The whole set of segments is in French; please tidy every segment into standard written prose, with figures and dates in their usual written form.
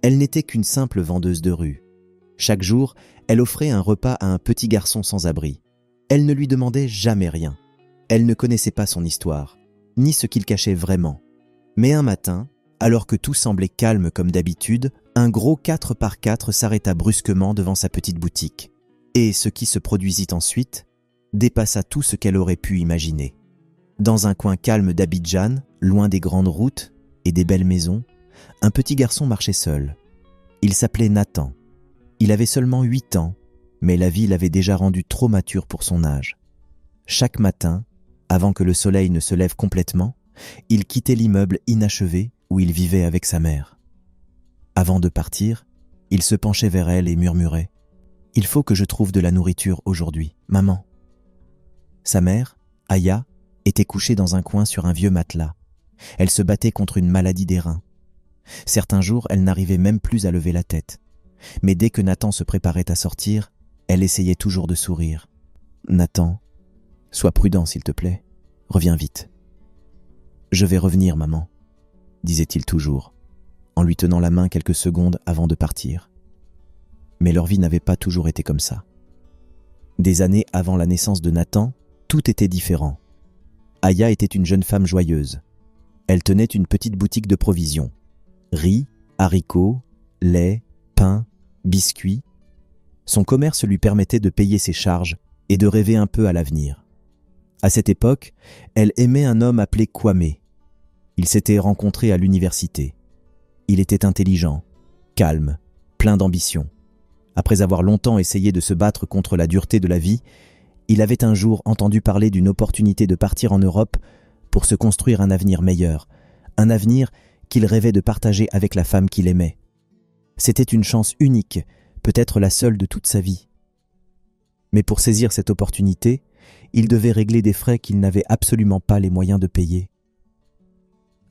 Elle n'était qu'une simple vendeuse de rue. Chaque jour, elle offrait un repas à un petit garçon sans abri. Elle ne lui demandait jamais rien. Elle ne connaissait pas son histoire, ni ce qu'il cachait vraiment. Mais un matin, alors que tout semblait calme comme d'habitude, un gros 4x4 s'arrêta brusquement devant sa petite boutique. Et ce qui se produisit ensuite dépassa tout ce qu'elle aurait pu imaginer. Dans un coin calme d'Abidjan, loin des grandes routes et des belles maisons, un petit garçon marchait seul. Il s'appelait Nathan. Il avait seulement 8 ans, mais la vie l'avait déjà rendu trop mature pour son âge. Chaque matin, avant que le soleil ne se lève complètement, il quittait l'immeuble inachevé où il vivait avec sa mère. Avant de partir, il se penchait vers elle et murmurait « Il faut que je trouve de la nourriture aujourd'hui, maman. » Sa mère, Aya, était couchée dans un coin sur un vieux matelas. Elle se battait contre une maladie des reins. Certains jours, elle n'arrivait même plus à lever la tête. Mais dès que Nathan se préparait à sortir, elle essayait toujours de sourire. « Nathan, sois prudent s'il te plaît. Reviens vite. »« Je vais revenir, maman, » disait-il toujours, en lui tenant la main quelques secondes avant de partir. Mais leur vie n'avait pas toujours été comme ça. Des années avant la naissance de Nathan, tout était différent. Aya était une jeune femme joyeuse. Elle tenait une petite boutique de provisions. Riz, haricots, lait, pain, biscuits. Son commerce lui permettait de payer ses charges et de rêver un peu à l'avenir. À cette époque, elle aimait un homme appelé Kwame. Ils s'étaient rencontrés à l'université. Il était intelligent, calme, plein d'ambition. Après avoir longtemps essayé de se battre contre la dureté de la vie, il avait un jour entendu parler d'une opportunité de partir en Europe pour se construire un avenir meilleur, un avenir qu'il rêvait de partager avec la femme qu'il aimait. C'était une chance unique, peut-être la seule de toute sa vie. Mais pour saisir cette opportunité, il devait régler des frais qu'il n'avait absolument pas les moyens de payer.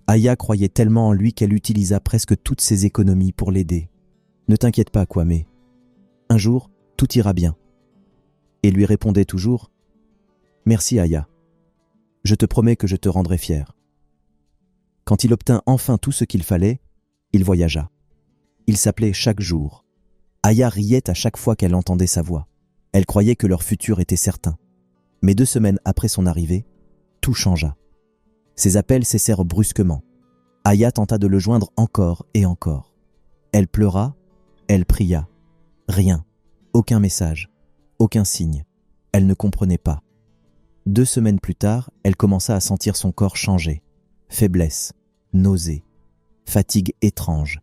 Aya croyait tellement en lui qu'elle utilisa presque toutes ses économies pour l'aider. « Ne t'inquiète pas, Kwame. Un jour, tout ira bien. » Et lui répondait toujours « Merci, Aya. Je te promets que je te rendrai fier. » Quand il obtint enfin tout ce qu'il fallait, il voyagea. Il s'appelait chaque jour. Aya riait à chaque fois qu'elle entendait sa voix. Elle croyait que leur futur était certain. Mais 2 semaines après son arrivée, tout changea. Ses appels cessèrent brusquement. Aya tenta de le joindre encore et encore. Elle pleura, elle pria. Rien, aucun message, aucun signe. Elle ne comprenait pas. 2 semaines plus tard, elle commença à sentir son corps changer. Faiblesse, nausée, fatigue étrange.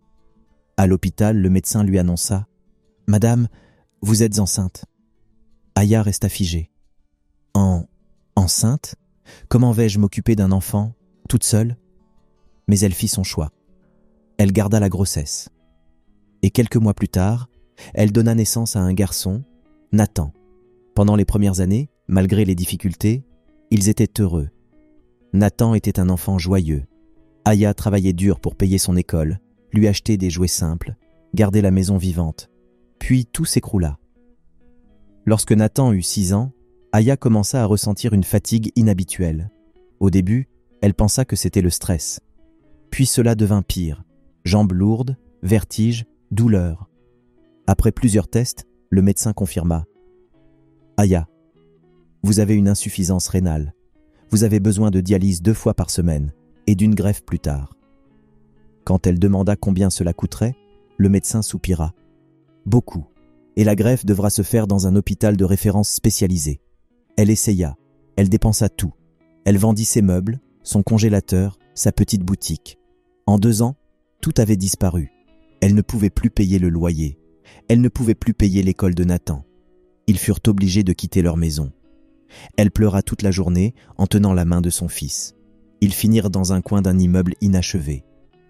À l'hôpital, le médecin lui annonça « Madame, vous êtes enceinte. » Aya resta figée. Enceinte ? Comment vais-je m'occuper d'un enfant, toute seule ? Mais elle fit son choix. Elle garda la grossesse. Et quelques mois plus tard, elle donna naissance à un garçon, Nathan. Pendant les premières années, malgré les difficultés, ils étaient heureux. Nathan était un enfant joyeux. Aya travaillait dur pour payer son école, lui acheter des jouets simples, garder la maison vivante. Puis tout s'écroula. Lorsque Nathan eut 6 ans, Aya commença à ressentir une fatigue inhabituelle. Au début, elle pensa que c'était le stress. Puis cela devint pire. Jambes lourdes, vertiges, douleurs. Après plusieurs tests, le médecin confirma « Aya, vous avez une insuffisance rénale. Vous avez besoin de dialyse 2 fois par semaine et d'une greffe plus tard. » Quand elle demanda combien cela coûterait, le médecin soupira. « Beaucoup. Et la greffe devra se faire dans un hôpital de référence spécialisé. » Elle essaya, elle dépensa tout. Elle vendit ses meubles, son congélateur, sa petite boutique. En 2 ans, tout avait disparu. Elle ne pouvait plus payer le loyer. Elle ne pouvait plus payer l'école de Nathan. Ils furent obligés de quitter leur maison. Elle pleura toute la journée en tenant la main de son fils. Ils finirent dans un coin d'un immeuble inachevé.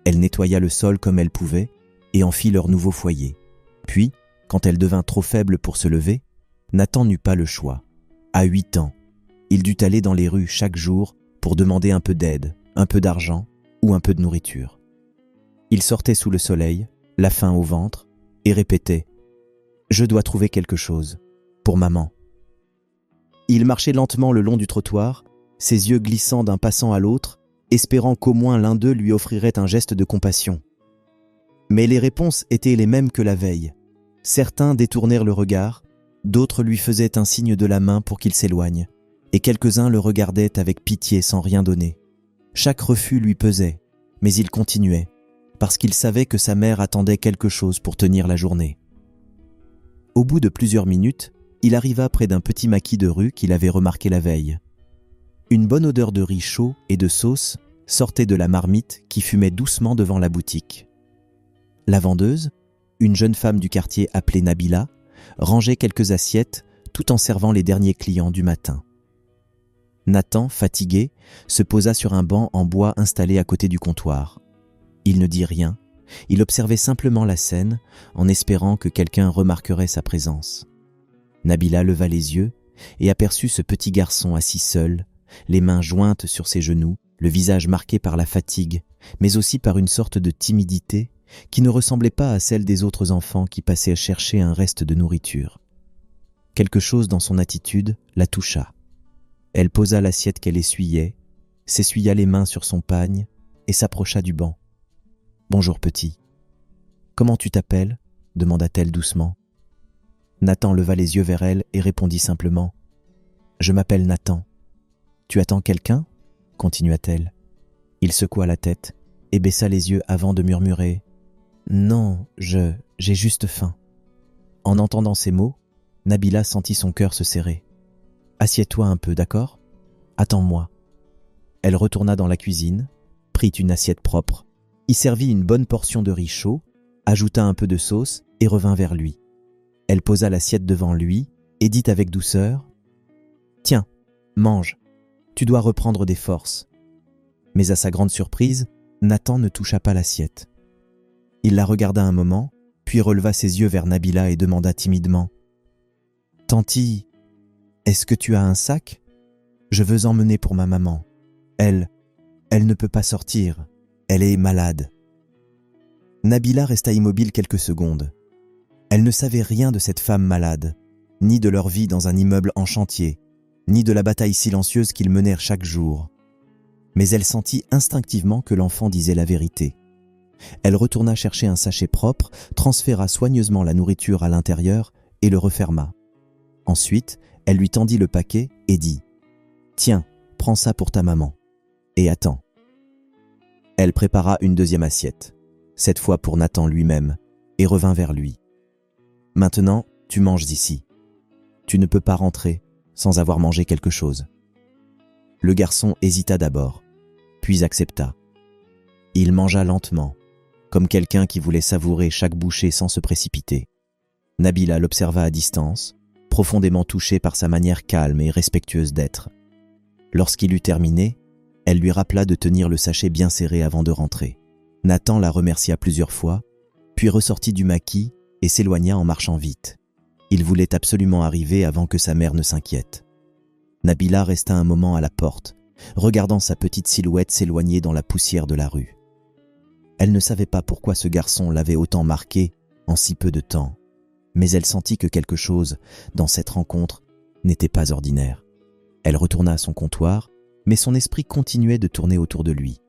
Elle nettoya le sol comme elle pouvait et en fit leur nouveau foyer. Puis, quand elle devint trop faible pour se lever, Nathan n'eut pas le choix. À 8 ans, il dut aller dans les rues chaque jour pour demander un peu d'aide, un peu d'argent ou un peu de nourriture. Il sortait sous le soleil, la faim au ventre, et répétait « Je dois trouver quelque chose, pour maman. » Il marchait lentement le long du trottoir, ses yeux glissant d'un passant à l'autre, espérant qu'au moins l'un d'eux lui offrirait un geste de compassion. Mais les réponses étaient les mêmes que la veille. Certains détournèrent le regard, d'autres lui faisaient un signe de la main pour qu'il s'éloigne, et quelques-uns le regardaient avec pitié sans rien donner. Chaque refus lui pesait, mais il continuait, parce qu'il savait que sa mère attendait quelque chose pour tenir la journée. Au bout de plusieurs minutes, il arriva près d'un petit maquis de rue qu'il avait remarqué la veille. Une bonne odeur de riz chaud et de sauce sortait de la marmite qui fumait doucement devant la boutique. La vendeuse, une jeune femme du quartier appelée Nabila, rangeait quelques assiettes tout en servant les derniers clients du matin. Nathan, fatigué, se posa sur un banc en bois installé à côté du comptoir. Il ne dit rien, il observait simplement la scène en espérant que quelqu'un remarquerait sa présence. Nabila leva les yeux et aperçut ce petit garçon assis seul, les mains jointes sur ses genoux, le visage marqué par la fatigue, mais aussi par une sorte de timidité qui ne ressemblait pas à celle des autres enfants qui passaient chercher un reste de nourriture. Quelque chose dans son attitude la toucha. Elle posa l'assiette qu'elle essuyait, s'essuya les mains sur son pagne et s'approcha du banc. « Bonjour petit. »« Comment tu t'appelles » demanda-t-elle doucement. Nathan leva les yeux vers elle et répondit simplement « Je m'appelle Nathan. »« Tu attends quelqu'un » continua-t-elle. Il secoua la tête et baissa les yeux avant de murmurer « Non, j'ai juste faim. » En entendant ces mots, Nabila sentit son cœur se serrer. « Assieds-toi un peu, d'accord ? Attends-moi. » Elle retourna dans la cuisine, prit une assiette propre, y servit une bonne portion de riz chaud, ajouta un peu de sauce et revint vers lui. Elle posa l'assiette devant lui et dit avec douceur « Tiens, mange, tu dois reprendre des forces. » Mais à sa grande surprise, Nathan ne toucha pas l'assiette. Il la regarda un moment, puis releva ses yeux vers Nabila et demanda timidement « Tanti, est-ce que tu as un sac ? Je veux emmener pour ma maman. Elle ne peut pas sortir, elle est malade. » Nabila resta immobile quelques secondes. Elle ne savait rien de cette femme malade, ni de leur vie dans un immeuble en chantier, ni de la bataille silencieuse qu'ils menèrent chaque jour. Mais elle sentit instinctivement que l'enfant disait la vérité. Elle retourna chercher un sachet propre, transféra soigneusement la nourriture à l'intérieur et le referma. Ensuite, elle lui tendit le paquet et dit « Tiens, prends ça pour ta maman. Et attends. » Elle prépara une deuxième assiette, cette fois pour Nathan lui-même, et revint vers lui. « Maintenant, tu manges ici. Tu ne peux pas rentrer sans avoir mangé quelque chose. » Le garçon hésita d'abord, puis accepta. Il mangea lentement, comme quelqu'un qui voulait savourer chaque bouchée sans se précipiter. Nabila l'observa à distance, profondément touchée par sa manière calme et respectueuse d'être. Lorsqu'il eut terminé, elle lui rappela de tenir le sachet bien serré avant de rentrer. Nathan la remercia plusieurs fois, puis ressortit du maquis et s'éloigna en marchant vite. Il voulait absolument arriver avant que sa mère ne s'inquiète. Nabila resta un moment à la porte, regardant sa petite silhouette s'éloigner dans la poussière de la rue. Elle ne savait pas pourquoi ce garçon l'avait autant marquée en si peu de temps, mais elle sentit que quelque chose dans cette rencontre n'était pas ordinaire. Elle retourna à son comptoir, mais son esprit continuait de tourner autour de lui.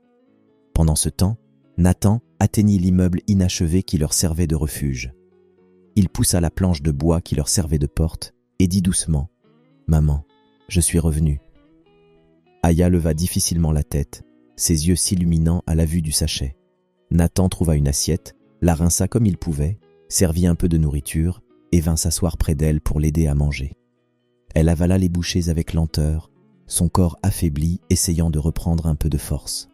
Pendant ce temps, Nathan atteignit l'immeuble inachevé qui leur servait de refuge. Il poussa la planche de bois qui leur servait de porte et dit doucement « Maman, je suis revenu. » Aya leva difficilement la tête, ses yeux s'illuminant à la vue du sachet. Nathan trouva une assiette, la rinça comme il pouvait, servit un peu de nourriture et vint s'asseoir près d'elle pour l'aider à manger. Elle avala les bouchées avec lenteur, son corps affaibli essayant de reprendre un peu de force.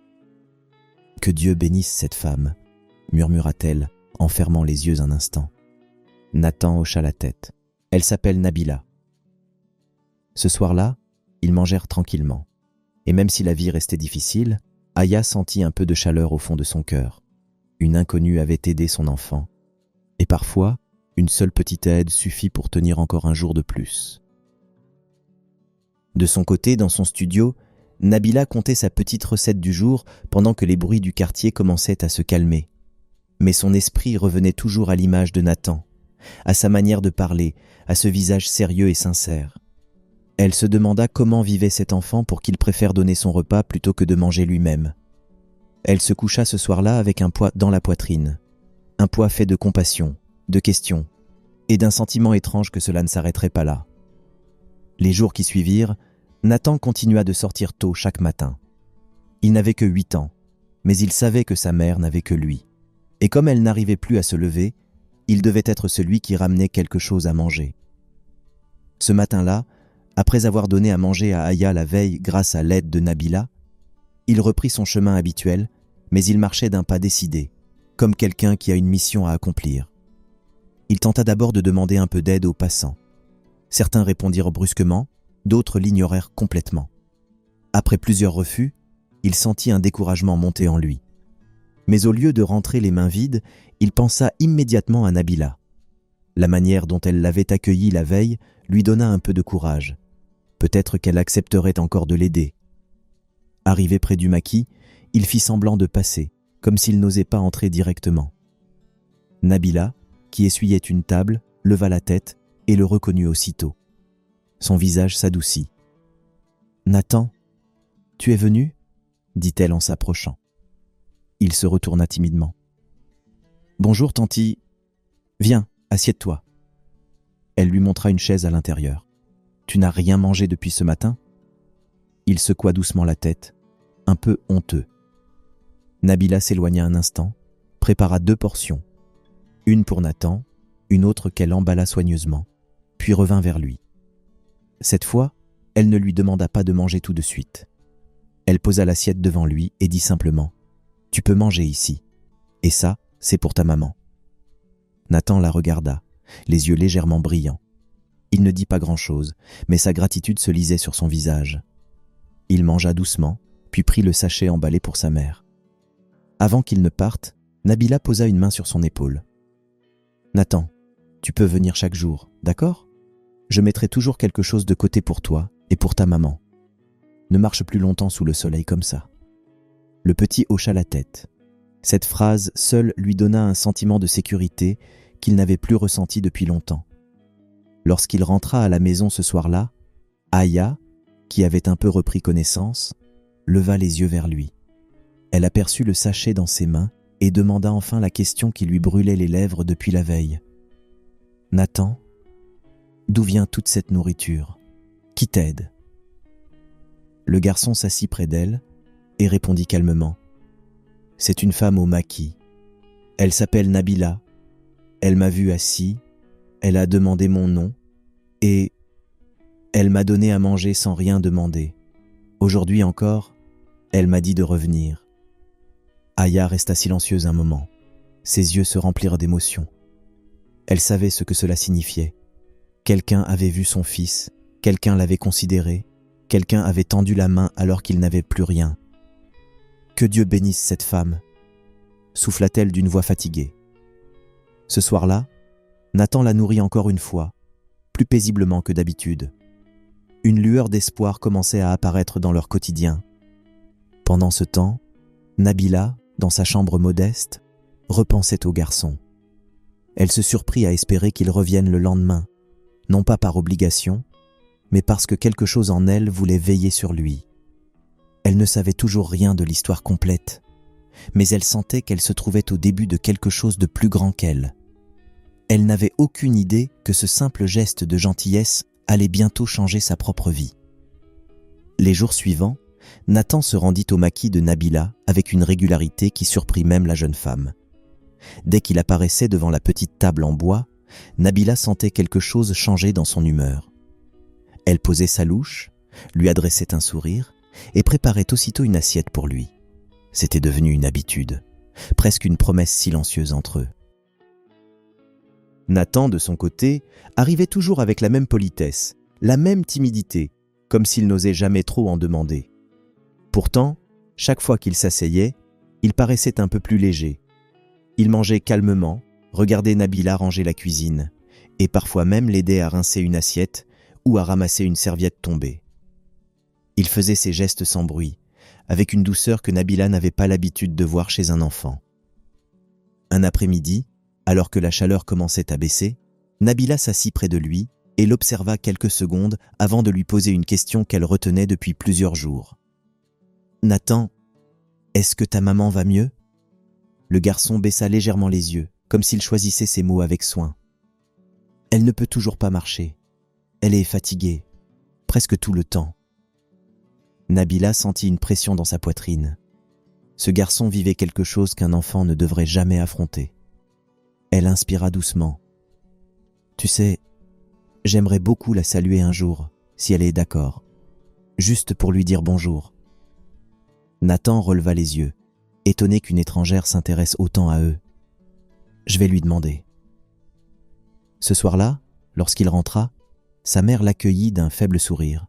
« Que Dieu bénisse cette femme » murmura-t-elle en fermant les yeux un instant. Nathan hocha la tête. « Elle s'appelle Nabila. » Ce soir-là, ils mangèrent tranquillement. Et même si la vie restait difficile, Aya sentit un peu de chaleur au fond de son cœur. Une inconnue avait aidé son enfant. Et parfois, une seule petite aide suffit pour tenir encore un jour de plus. De son côté, dans son studio, Nabila comptait sa petite recette du jour pendant que les bruits du quartier commençaient à se calmer. Mais son esprit revenait toujours à l'image de Nathan, à sa manière de parler, à ce visage sérieux et sincère. Elle se demanda comment vivait cet enfant pour qu'il préfère donner son repas plutôt que de manger lui-même. Elle se coucha ce soir-là avec un poids dans la poitrine, Un poids fait de compassion, de questions, et d'un sentiment étrange que cela ne s'arrêterait pas là. Les jours qui suivirent, Nathan continua de sortir tôt chaque matin. Il n'avait que 8 ans, mais il savait que sa mère n'avait que lui. Et comme elle n'arrivait plus à se lever, il devait être celui qui ramenait quelque chose à manger. Ce matin-là, après avoir donné à manger à Aya la veille grâce à l'aide de Nabila, il reprit son chemin habituel, mais il marchait d'un pas décidé, comme quelqu'un qui a une mission à accomplir. Il tenta d'abord de demander un peu d'aide aux passants. Certains répondirent brusquement, d'autres l'ignorèrent complètement. Après plusieurs refus, il sentit un découragement monter en lui. Mais au lieu de rentrer les mains vides, il pensa immédiatement à Nabila. La manière dont elle l'avait accueilli la veille lui donna un peu de courage. Peut-être qu'elle accepterait encore de l'aider. Arrivé près du maquis, il fit semblant de passer, comme s'il n'osait pas entrer directement. Nabila, qui essuyait une table, leva la tête et le reconnut aussitôt. Son visage s'adoucit. « Nathan, tu es venu ?» dit-elle en s'approchant. Il se retourna timidement. « Bonjour, tanti. Viens, assieds-toi. » Elle lui montra une chaise à l'intérieur. « Tu n'as rien mangé depuis ce matin ?» Il secoua doucement la tête, un peu honteux. Nabila s'éloigna un instant, prépara 2 portions. Une pour Nathan, une autre qu'elle emballa soigneusement, puis revint vers lui. Cette fois, elle ne lui demanda pas de manger tout de suite. Elle posa l'assiette devant lui et dit simplement « Tu peux manger ici, et ça, c'est pour ta maman. » Nathan la regarda, les yeux légèrement brillants. Il ne dit pas grand-chose, mais sa gratitude se lisait sur son visage. Il mangea doucement, puis prit le sachet emballé pour sa mère. Avant qu'il ne parte, Nabila posa une main sur son épaule. « Nathan, tu peux venir chaque jour, d'accord ? Je mettrai toujours quelque chose de côté pour toi et pour ta maman. Ne marche plus longtemps sous le soleil comme ça. » Le petit hocha la tête. Cette phrase seule lui donna un sentiment de sécurité qu'il n'avait plus ressenti depuis longtemps. Lorsqu'il rentra à la maison ce soir-là, Aya, qui avait un peu repris connaissance, leva les yeux vers lui. Elle aperçut le sachet dans ses mains et demanda enfin la question qui lui brûlait les lèvres depuis la veille. « Nathan, d'où vient toute cette nourriture ? Qui t'aide ?» Le garçon s'assit près d'elle et répondit calmement. « C'est une femme au maquis. Elle s'appelle Nabila. Elle m'a vu assis, elle a demandé mon nom et elle m'a donné à manger sans rien demander. Aujourd'hui encore, elle m'a dit de revenir. » Aya resta silencieuse un moment. Ses yeux se remplirent d'émotion. Elle savait ce que cela signifiait. Quelqu'un avait vu son fils, quelqu'un l'avait considéré, quelqu'un avait tendu la main alors qu'il n'avait plus rien. « Que Dieu bénisse cette femme !» souffla-t-elle d'une voix fatiguée. Ce soir-là, Nathan la nourrit encore une fois, plus paisiblement que d'habitude. Une lueur d'espoir commençait à apparaître dans leur quotidien. Pendant ce temps, Nabila, dans sa chambre modeste, repensait au garçon. Elle se surprit à espérer qu'il revienne le lendemain, non pas par obligation, mais parce que quelque chose en elle voulait veiller sur lui. Elle ne savait toujours rien de l'histoire complète, mais elle sentait qu'elle se trouvait au début de quelque chose de plus grand qu'elle. Elle n'avait aucune idée que ce simple geste de gentillesse allait bientôt changer sa propre vie. Les jours suivants, Nathan se rendit au maquis de Nabila avec une régularité qui surprit même la jeune femme. Dès qu'il apparaissait devant la petite table en bois, Nabila sentait quelque chose changer dans son humeur. Elle posait sa louche, lui adressait un sourire et préparait aussitôt une assiette pour lui. C'était devenu une habitude, presque une promesse silencieuse entre eux. Nathan, de son côté, arrivait toujours avec la même politesse, la même timidité, comme s'il n'osait jamais trop en demander. Pourtant, chaque fois qu'il s'asseyait, il paraissait un peu plus léger. Il mangeait calmement, regardait Nabila ranger la cuisine, et parfois même l'aidait à rincer une assiette ou à ramasser une serviette tombée. Il faisait ses gestes sans bruit, avec une douceur que Nabila n'avait pas l'habitude de voir chez un enfant. Un après-midi, alors que la chaleur commençait à baisser, Nabila s'assit près de lui et l'observa quelques secondes avant de lui poser une question qu'elle retenait depuis plusieurs jours. « Nathan, est-ce que ta maman va mieux ?» Le garçon baissa légèrement les yeux, comme s'il choisissait ses mots avec soin. Elle ne peut toujours pas marcher. Elle est fatiguée, presque tout le temps. Nabila sentit une pression dans sa poitrine. Ce garçon vivait quelque chose qu'un enfant ne devrait jamais affronter. Elle inspira doucement. « Tu sais, j'aimerais beaucoup la saluer un jour, si elle est d'accord, juste pour lui dire bonjour. » Nathan releva les yeux, étonné qu'une étrangère s'intéresse autant à eux. « Je vais lui demander. » Ce soir-là, lorsqu'il rentra, sa mère l'accueillit d'un faible sourire.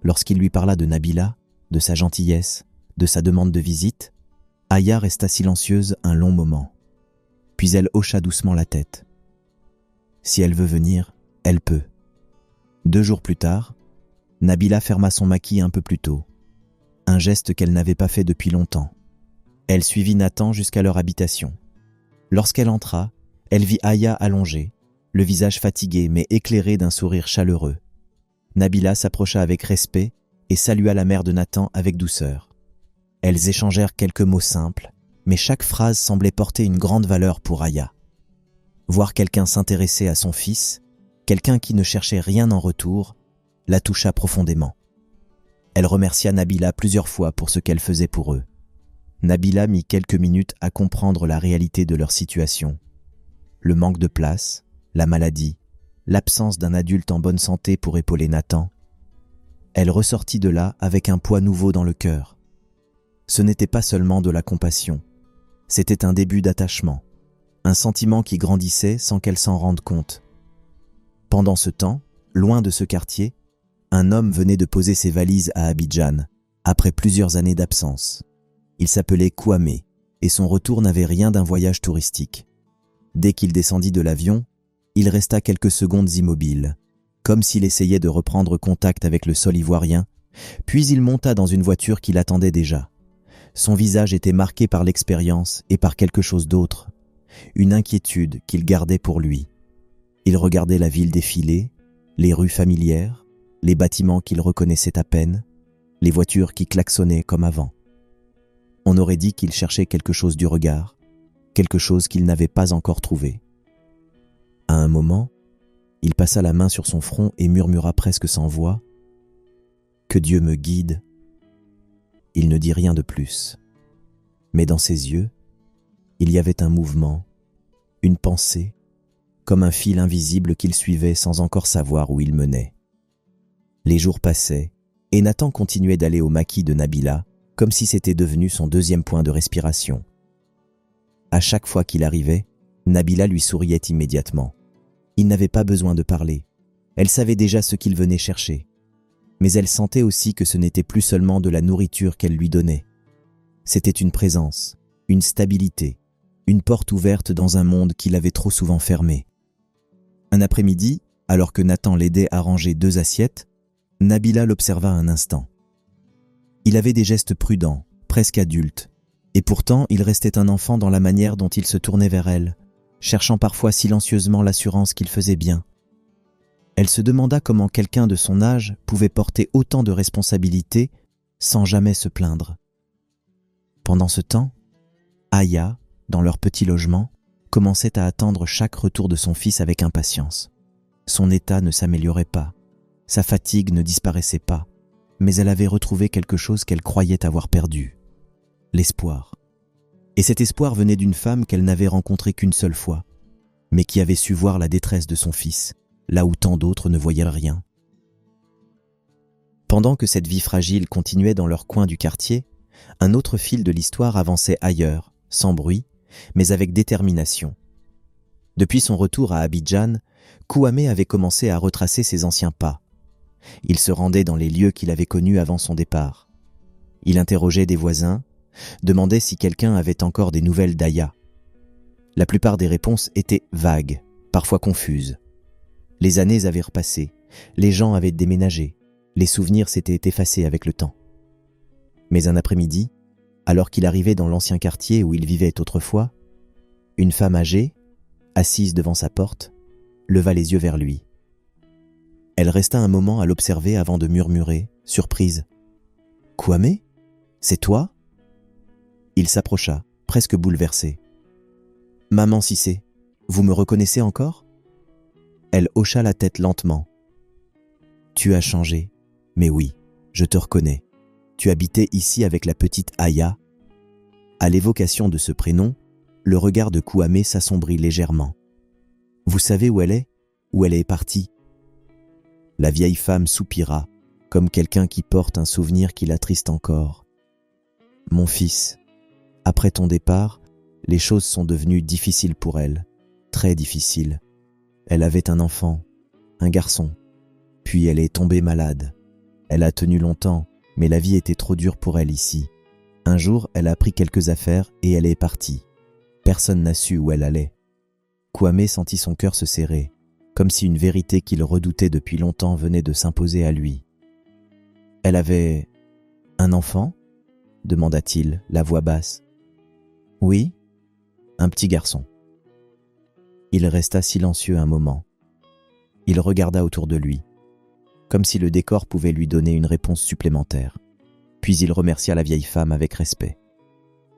Lorsqu'il lui parla de Nabila, de sa gentillesse, de sa demande de visite, Aya resta silencieuse un long moment. Puis elle hocha doucement la tête. Si elle veut venir, elle peut. 2 jours plus tard, Nabila ferma son maquis un peu plus tôt. Un geste qu'elle n'avait pas fait depuis longtemps. Elle suivit Nathan jusqu'à leur habitation. Lorsqu'elle entra, elle vit Aya allongée, le visage fatigué mais éclairé d'un sourire chaleureux. Nabila s'approcha avec respect et salua la mère de Nathan avec douceur. Elles échangèrent quelques mots simples, mais chaque phrase semblait porter une grande valeur pour Aya. Voir quelqu'un s'intéresser à son fils, quelqu'un qui ne cherchait rien en retour, la toucha profondément. Elle remercia Nabila plusieurs fois pour ce qu'elle faisait pour eux. Nabila mit quelques minutes à comprendre la réalité de leur situation. Le manque de place, la maladie, l'absence d'un adulte en bonne santé pour épauler Nathan. Elle ressortit de là avec un poids nouveau dans le cœur. Ce n'était pas seulement de la compassion, c'était un début d'attachement, un sentiment qui grandissait sans qu'elle s'en rende compte. Pendant ce temps, loin de ce quartier, un homme venait de poser ses valises à Abidjan, après plusieurs années d'absence. Il s'appelait Kouamé, et son retour n'avait rien d'un voyage touristique. Dès qu'il descendit de l'avion, il resta quelques secondes immobile, comme s'il essayait de reprendre contact avec le sol ivoirien, puis il monta dans une voiture qui l'attendait déjà. Son visage était marqué par l'expérience et par quelque chose d'autre, une inquiétude qu'il gardait pour lui. Il regardait la ville défiler, les rues familières, les bâtiments qu'il reconnaissait à peine, les voitures qui klaxonnaient comme avant. On aurait dit qu'il cherchait quelque chose du regard, quelque chose qu'il n'avait pas encore trouvé. À un moment, il passa la main sur son front et murmura presque sans voix « Que Dieu me guide !» Il ne dit rien de plus. Mais dans ses yeux, il y avait un mouvement, une pensée, comme un fil invisible qu'il suivait sans encore savoir où il menait. Les jours passaient, et Nathan continuait d'aller au maquis de Nabila, comme si c'était devenu son deuxième point de respiration. À chaque fois qu'il arrivait, Nabila lui souriait immédiatement. Il n'avait pas besoin de parler. Elle savait déjà ce qu'il venait chercher. Mais elle sentait aussi que ce n'était plus seulement de la nourriture qu'elle lui donnait. C'était une présence, une stabilité, une porte ouverte dans un monde qu'il avait trop souvent fermé. Un après-midi, alors que Nathan l'aidait à ranger 2 assiettes, Nabila l'observa un instant. Il avait des gestes prudents, presque adultes, et pourtant il restait un enfant dans la manière dont il se tournait vers elle, cherchant parfois silencieusement l'assurance qu'il faisait bien. Elle se demanda comment quelqu'un de son âge pouvait porter autant de responsabilités sans jamais se plaindre. Pendant ce temps, Aya, dans leur petit logement, commençait à attendre chaque retour de son fils avec impatience. Son état ne s'améliorait pas, sa fatigue ne disparaissait pas, mais elle avait retrouvé quelque chose qu'elle croyait avoir perdu, l'espoir. Et cet espoir venait d'une femme qu'elle n'avait rencontrée qu'une seule fois, mais qui avait su voir la détresse de son fils, là où tant d'autres ne voyaient rien. Pendant que cette vie fragile continuait dans leur coin du quartier, un autre fil de l'histoire avançait ailleurs, sans bruit, mais avec détermination. Depuis son retour à Abidjan, Kouamé avait commencé à retracer ses anciens pas. Il se rendait dans les lieux qu'il avait connus avant son départ. Il interrogeait des voisins, demandait si quelqu'un avait encore des nouvelles d'Aya. La plupart des réponses étaient vagues, parfois confuses. Les années avaient repassé, les gens avaient déménagé, les souvenirs s'étaient effacés avec le temps. Mais un après-midi, alors qu'il arrivait dans l'ancien quartier où il vivait autrefois, une femme âgée, assise devant sa porte, leva les yeux vers lui. Elle resta un moment à l'observer avant de murmurer, surprise. « Kouamé, c'est toi ?» Il s'approcha, presque bouleversé. Maman Cissé, vous me reconnaissez encore ?» Elle hocha la tête lentement. « Tu as changé, mais oui, je te reconnais. Tu habitais ici avec la petite Aya. » À l'évocation de ce prénom, le regard de Kwame s'assombrit légèrement. « Vous savez où elle est? Où elle est partie ?» La vieille femme soupira, comme quelqu'un qui porte un souvenir qui l'attriste encore. « Mon fils, après ton départ, les choses sont devenues difficiles pour elle, très difficiles. Elle avait un enfant, un garçon, puis elle est tombée malade. Elle a tenu longtemps, mais la vie était trop dure pour elle ici. Un jour, elle a pris quelques affaires et elle est partie. Personne n'a su où elle allait. » Kwame sentit son cœur se serrer, comme si une vérité qu'il redoutait depuis longtemps venait de s'imposer à lui. « Elle avait un enfant ?» demanda-t-il, la voix basse. « Oui, un petit garçon. » Il resta silencieux un moment. Il regarda autour de lui, comme si le décor pouvait lui donner une réponse supplémentaire. Puis il remercia la vieille femme avec respect.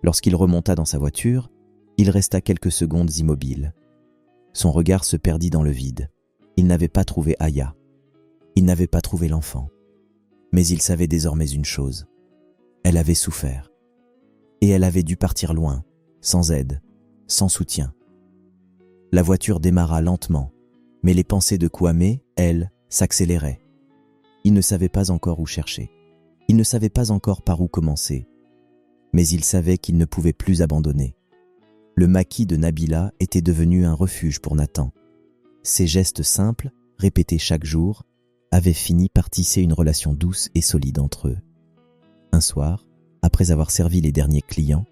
Lorsqu'il remonta dans sa voiture, il resta quelques secondes immobile. Son regard se perdit dans le vide. Il n'avait pas trouvé Aya. Il n'avait pas trouvé l'enfant. Mais il savait désormais une chose. Elle avait souffert. Et elle avait dû partir loin, sans aide, sans soutien. La voiture démarra lentement, mais les pensées de Kwame, elles, s'accéléraient. Il ne savait pas encore où chercher. Il ne savait pas encore par où commencer. Mais il savait qu'il ne pouvait plus abandonner. Le maquis de Nabila était devenu un refuge pour Nathan. Ses gestes simples, répétés chaque jour, avaient fini par tisser une relation douce et solide entre eux. Un soir, après avoir servi les derniers clients,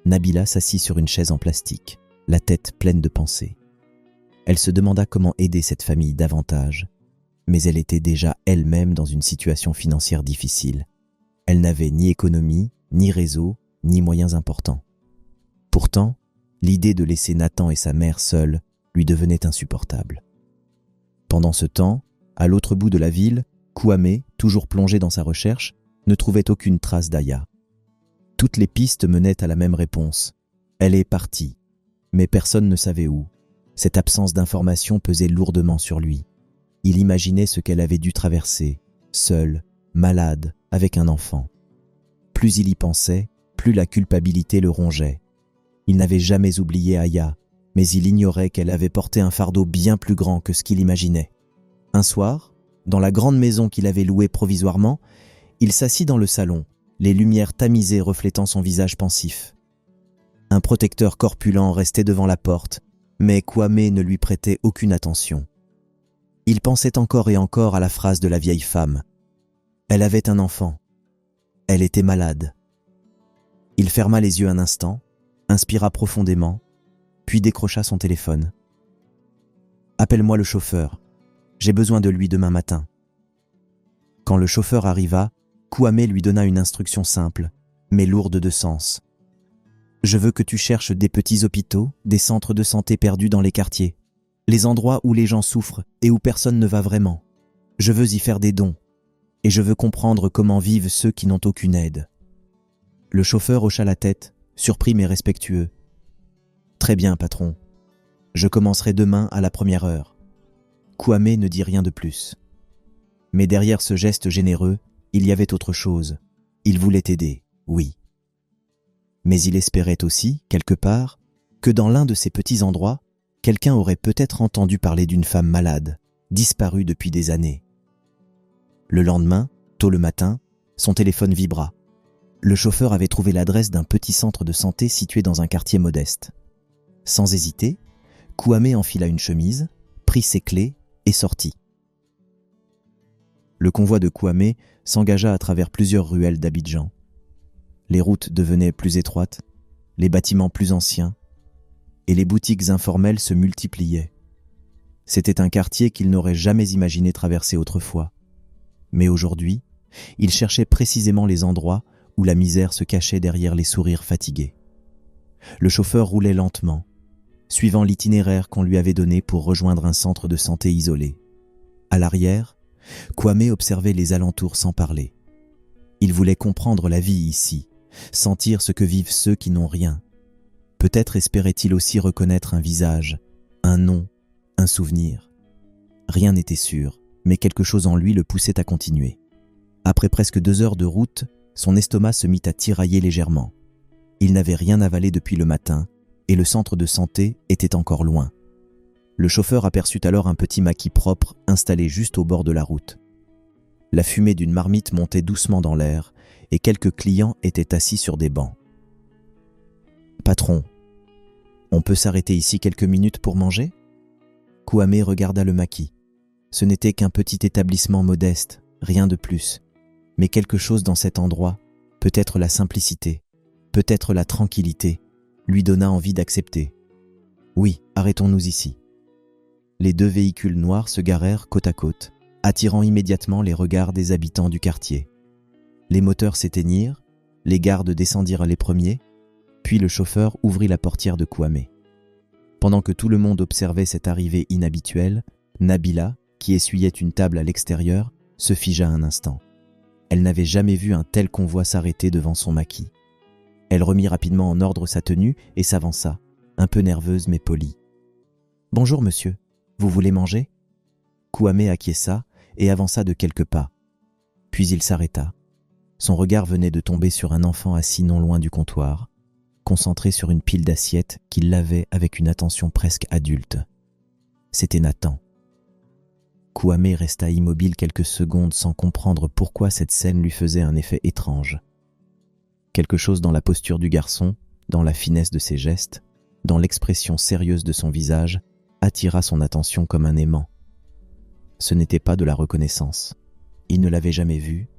Nabila s'assit sur une chaise en plastique, la tête pleine de pensées. Elle se demanda comment aider cette famille davantage, mais elle était déjà elle-même dans une situation financière difficile. Elle n'avait ni économie, ni réseau, ni moyens importants. Pourtant, l'idée de laisser Nathan et sa mère seuls lui devenait insupportable. Pendant ce temps, à l'autre bout de la ville, Kwame, toujours plongé dans sa recherche, ne trouvait aucune trace d'Aya. Toutes les pistes menaient à la même réponse. Elle est partie, mais personne ne savait où. Cette absence d'information pesait lourdement sur lui. Il imaginait ce qu'elle avait dû traverser, seule, malade, avec un enfant. Plus il y pensait, plus la culpabilité le rongeait. Il n'avait jamais oublié Aya, mais il ignorait qu'elle avait porté un fardeau bien plus grand que ce qu'il imaginait. Un soir, dans la grande maison qu'il avait louée provisoirement, il s'assit dans le salon, les lumières tamisées reflétant son visage pensif. Un protecteur corpulent restait devant la porte, mais Kwame ne lui prêtait aucune attention. Il pensait encore et encore à la phrase de la vieille femme. Elle avait un enfant. Elle était malade. Il ferma les yeux un instant, inspira profondément, puis décrocha son téléphone. « Appelle-moi le chauffeur. J'ai besoin de lui demain matin. » Quand le chauffeur arriva, Kwame lui donna une instruction simple, mais lourde de sens. « Je veux que tu cherches des petits hôpitaux, des centres de santé perdus dans les quartiers, les endroits où les gens souffrent et où personne ne va vraiment. Je veux y faire des dons, et je veux comprendre comment vivent ceux qui n'ont aucune aide. » Le chauffeur hocha la tête, surpris mais respectueux. « Très bien, patron. Je commencerai demain à la première heure. » Kwame ne dit rien de plus. Mais derrière ce geste généreux, il y avait autre chose. Il voulait aider, oui. Mais il espérait aussi, quelque part, que dans l'un de ces petits endroits, quelqu'un aurait peut-être entendu parler d'une femme malade, disparue depuis des années. Le lendemain, tôt le matin, son téléphone vibra. Le chauffeur avait trouvé l'adresse d'un petit centre de santé situé dans un quartier modeste. Sans hésiter, Kwame enfila une chemise, prit ses clés et sortit. Le convoi de Kwame s'engagea à travers plusieurs ruelles d'Abidjan. Les routes devenaient plus étroites, les bâtiments plus anciens, et les boutiques informelles se multipliaient. C'était un quartier qu'il n'aurait jamais imaginé traverser autrefois. Mais aujourd'hui, il cherchait précisément les endroits où la misère se cachait derrière les sourires fatigués. Le chauffeur roulait lentement, suivant l'itinéraire qu'on lui avait donné pour rejoindre un centre de santé isolé. À l'arrière, Kwame observait les alentours sans parler. Il voulait comprendre la vie ici, sentir ce que vivent ceux qui n'ont rien. Peut-être espérait-il aussi reconnaître un visage, un nom, un souvenir. Rien n'était sûr, mais quelque chose en lui le poussait à continuer. Après presque 2 heures de route, son estomac se mit à tirailler légèrement. Il n'avait rien avalé depuis le matin, et le centre de santé était encore loin. Le chauffeur aperçut alors un petit maquis propre installé juste au bord de la route. La fumée d'une marmite montait doucement dans l'air, et quelques clients étaient assis sur des bancs. « Patron, on peut s'arrêter ici quelques minutes pour manger ?» Kwame regarda le maquis. Ce n'était qu'un petit établissement modeste, rien de plus. Mais quelque chose dans cet endroit, peut-être la simplicité, peut-être la tranquillité, lui donna envie d'accepter. « Oui, arrêtons-nous ici. » Les 2 véhicules noirs se garèrent côte à côte, attirant immédiatement les regards des habitants du quartier. Les moteurs s'éteignirent, les gardes descendirent les premiers, puis le chauffeur ouvrit la portière de Kwame. Pendant que tout le monde observait cette arrivée inhabituelle, Nabila, qui essuyait une table à l'extérieur, se figea un instant. Elle n'avait jamais vu un tel convoi s'arrêter devant son maquis. Elle remit rapidement en ordre sa tenue et s'avança, un peu nerveuse mais polie. « Bonjour monsieur, vous voulez manger ?» Kwame acquiesça et avança de quelques pas. Puis il s'arrêta. Son regard venait de tomber sur un enfant assis non loin du comptoir, concentré sur une pile d'assiettes qu'il lavait avec une attention presque adulte. C'était Nathan. Kwame resta immobile quelques secondes sans comprendre pourquoi cette scène lui faisait un effet étrange. Quelque chose dans la posture du garçon, dans la finesse de ses gestes, dans l'expression sérieuse de son visage, attira son attention comme un aimant. Ce n'était pas de la reconnaissance. Il ne l'avait jamais vu,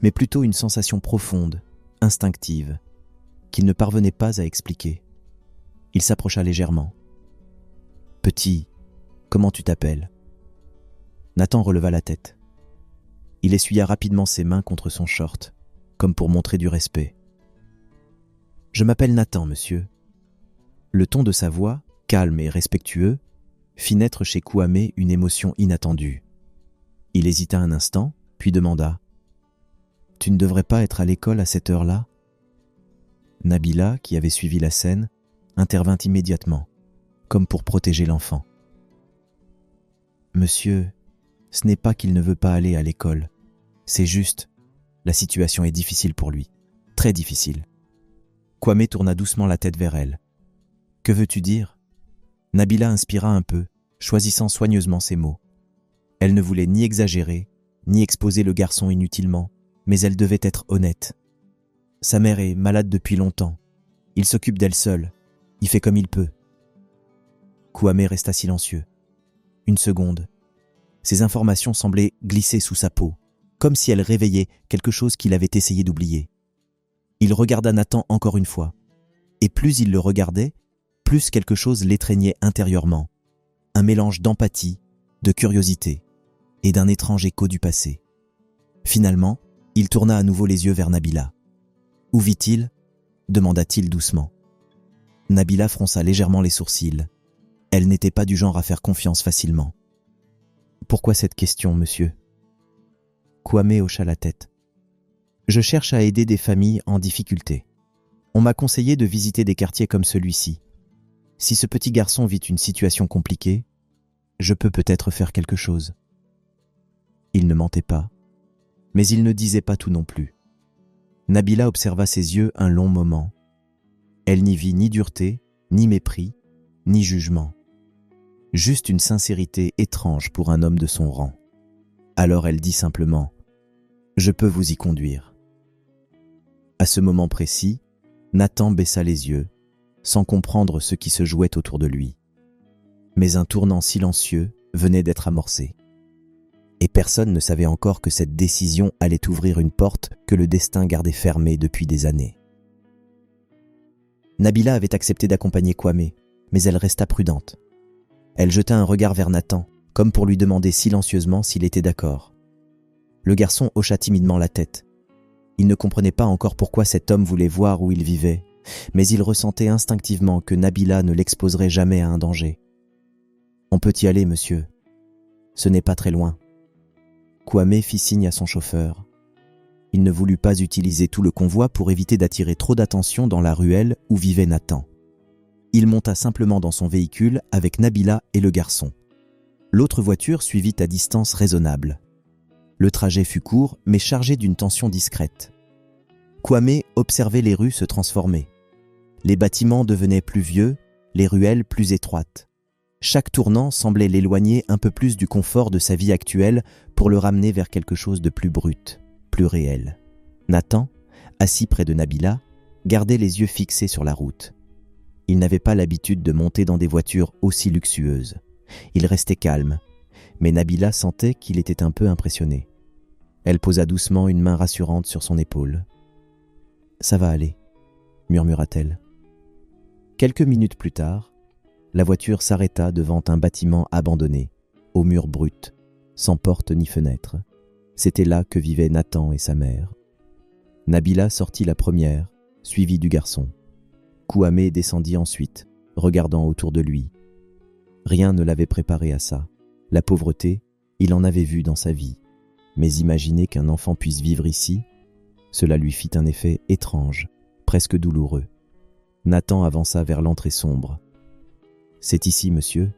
mais plutôt une sensation profonde, instinctive, qu'il ne parvenait pas à expliquer. Il s'approcha légèrement. « Petit, comment tu t'appelles » Nathan releva la tête. Il essuya rapidement ses mains contre son short, comme pour montrer du respect. « Je m'appelle Nathan, monsieur. » Le ton de sa voix, calme et respectueux, fit naître chez Kwame une émotion inattendue. Il hésita un instant, puis demanda « Tu ne devrais pas être à l'école à cette heure-là » Nabila, qui avait suivi la scène, intervint immédiatement, comme pour protéger l'enfant. « Monsieur, ce n'est pas qu'il ne veut pas aller à l'école. C'est juste, la situation est difficile pour lui, très difficile. » Kwame tourna doucement la tête vers elle. « Que veux-tu dire ?» Nabila inspira un peu, choisissant soigneusement ses mots. Elle ne voulait ni exagérer, ni exposer le garçon inutilement, mais elle devait être honnête. Sa mère est malade depuis longtemps. Il s'occupe d'elle seul. Il fait comme il peut. Kwame resta silencieux. Une seconde. Ces informations semblaient glisser sous sa peau, comme si elles réveillaient quelque chose qu'il avait essayé d'oublier. Il regarda Nathan encore une fois. Et plus il le regardait, plus quelque chose l'étreignait intérieurement. Un mélange d'empathie, de curiosité et d'un étrange écho du passé. Finalement, il tourna à nouveau les yeux vers Nabila. « Où vit-il » demanda-t-il doucement. Nabila fronça légèrement les sourcils. Elle n'était pas du genre à faire confiance facilement. « Pourquoi cette question, monsieur » Kwame hocha la tête. « Je cherche à aider des familles en difficulté. On m'a conseillé de visiter des quartiers comme celui-ci. Si ce petit garçon vit une situation compliquée, je peux peut-être faire quelque chose. » Il ne mentait pas, mais il ne disait pas tout non plus. Nabila observa ses yeux un long moment. Elle n'y vit ni dureté, ni mépris, ni jugement. Juste une sincérité étrange pour un homme de son rang. Alors elle dit simplement « Je peux vous y conduire. » À ce moment précis, Nathan baissa les yeux, sans comprendre ce qui se jouait autour de lui. Mais un tournant silencieux venait d'être amorcé. Et personne ne savait encore que cette décision allait ouvrir une porte que le destin gardait fermée depuis des années. Nabila avait accepté d'accompagner Kwame, mais elle resta prudente. Elle jeta un regard vers Nathan, comme pour lui demander silencieusement s'il était d'accord. Le garçon hocha timidement la tête. Il ne comprenait pas encore pourquoi cet homme voulait voir où il vivait, mais il ressentait instinctivement que Nabila ne l'exposerait jamais à un danger. « On peut y aller, monsieur. Ce n'est pas très loin. » Kwame fit signe à son chauffeur. Il ne voulut pas utiliser tout le convoi pour éviter d'attirer trop d'attention dans la ruelle où vivait Nathan. Il monta simplement dans son véhicule avec Nabila et le garçon. L'autre voiture suivit à distance raisonnable. Le trajet fut court, mais chargé d'une tension discrète. Kwame observait les rues se transformer. Les bâtiments devenaient plus vieux, les ruelles plus étroites. Chaque tournant semblait l'éloigner un peu plus du confort de sa vie actuelle pour le ramener vers quelque chose de plus brut, plus réel. Nathan, assis près de Nabila, gardait les yeux fixés sur la route. Il n'avait pas l'habitude de monter dans des voitures aussi luxueuses. Il restait calme, mais Nabila sentait qu'il était un peu impressionné. Elle posa doucement une main rassurante sur son épaule. « Ça va aller », murmura-t-elle. Quelques minutes plus tard, la voiture s'arrêta devant un bâtiment abandonné, aux murs bruts, sans porte ni fenêtre. C'était là que vivaient Nathan et sa mère. Nabila sortit la première, suivie du garçon. Kwame descendit ensuite, regardant autour de lui. Rien ne l'avait préparé à ça. La pauvreté, il en avait vu dans sa vie. Mais imaginer qu'un enfant puisse vivre ici, cela lui fit un effet étrange, presque douloureux. Nathan avança vers l'entrée sombre. « C'est ici, monsieur ?»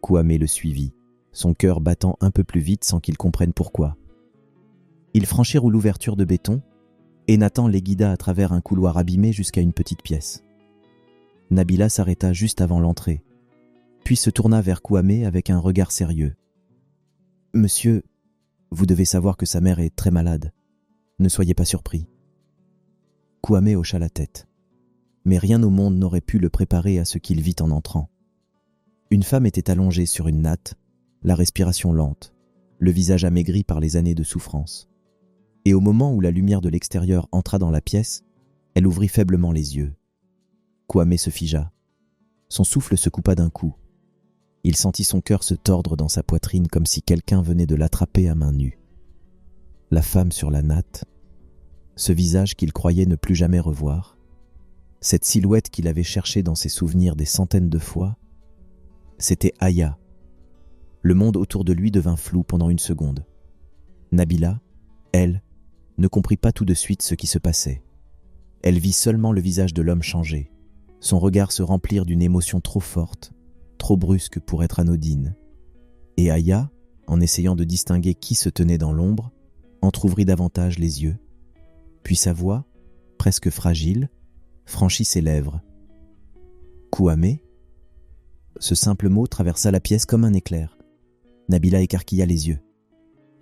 Kwame le suivit, son cœur battant un peu plus vite sans qu'il comprenne pourquoi. Ils franchirent l'ouverture de béton, et Nathan les guida à travers un couloir abîmé jusqu'à une petite pièce. Nabila s'arrêta juste avant l'entrée, puis se tourna vers Kwame avec un regard sérieux. « Monsieur, vous devez savoir que sa mère est très malade. Ne soyez pas surpris. » Kwame hocha la tête. Mais rien au monde n'aurait pu le préparer à ce qu'il vit en entrant. Une femme était allongée sur une natte, la respiration lente, le visage amaigri par les années de souffrance. Et au moment où la lumière de l'extérieur entra dans la pièce, elle ouvrit faiblement les yeux. Kwame se figea. Son souffle se coupa d'un coup. Il sentit son cœur se tordre dans sa poitrine comme si quelqu'un venait de l'attraper à main nue. La femme sur la natte, ce visage qu'il croyait ne plus jamais revoir, cette silhouette qu'il avait cherchée dans ses souvenirs des centaines de fois, c'était Aya. Le monde autour de lui devint flou pendant une seconde. Nabila, elle, ne comprit pas tout de suite ce qui se passait. Elle vit seulement le visage de l'homme changer, son regard se remplir d'une émotion trop forte, trop brusque pour être anodine. Et Aya, en essayant de distinguer qui se tenait dans l'ombre, entr'ouvrit davantage les yeux, puis sa voix, presque fragile, franchit ses lèvres. « Kwame ?» Ce simple mot traversa la pièce comme un éclair. Nabila écarquilla les yeux.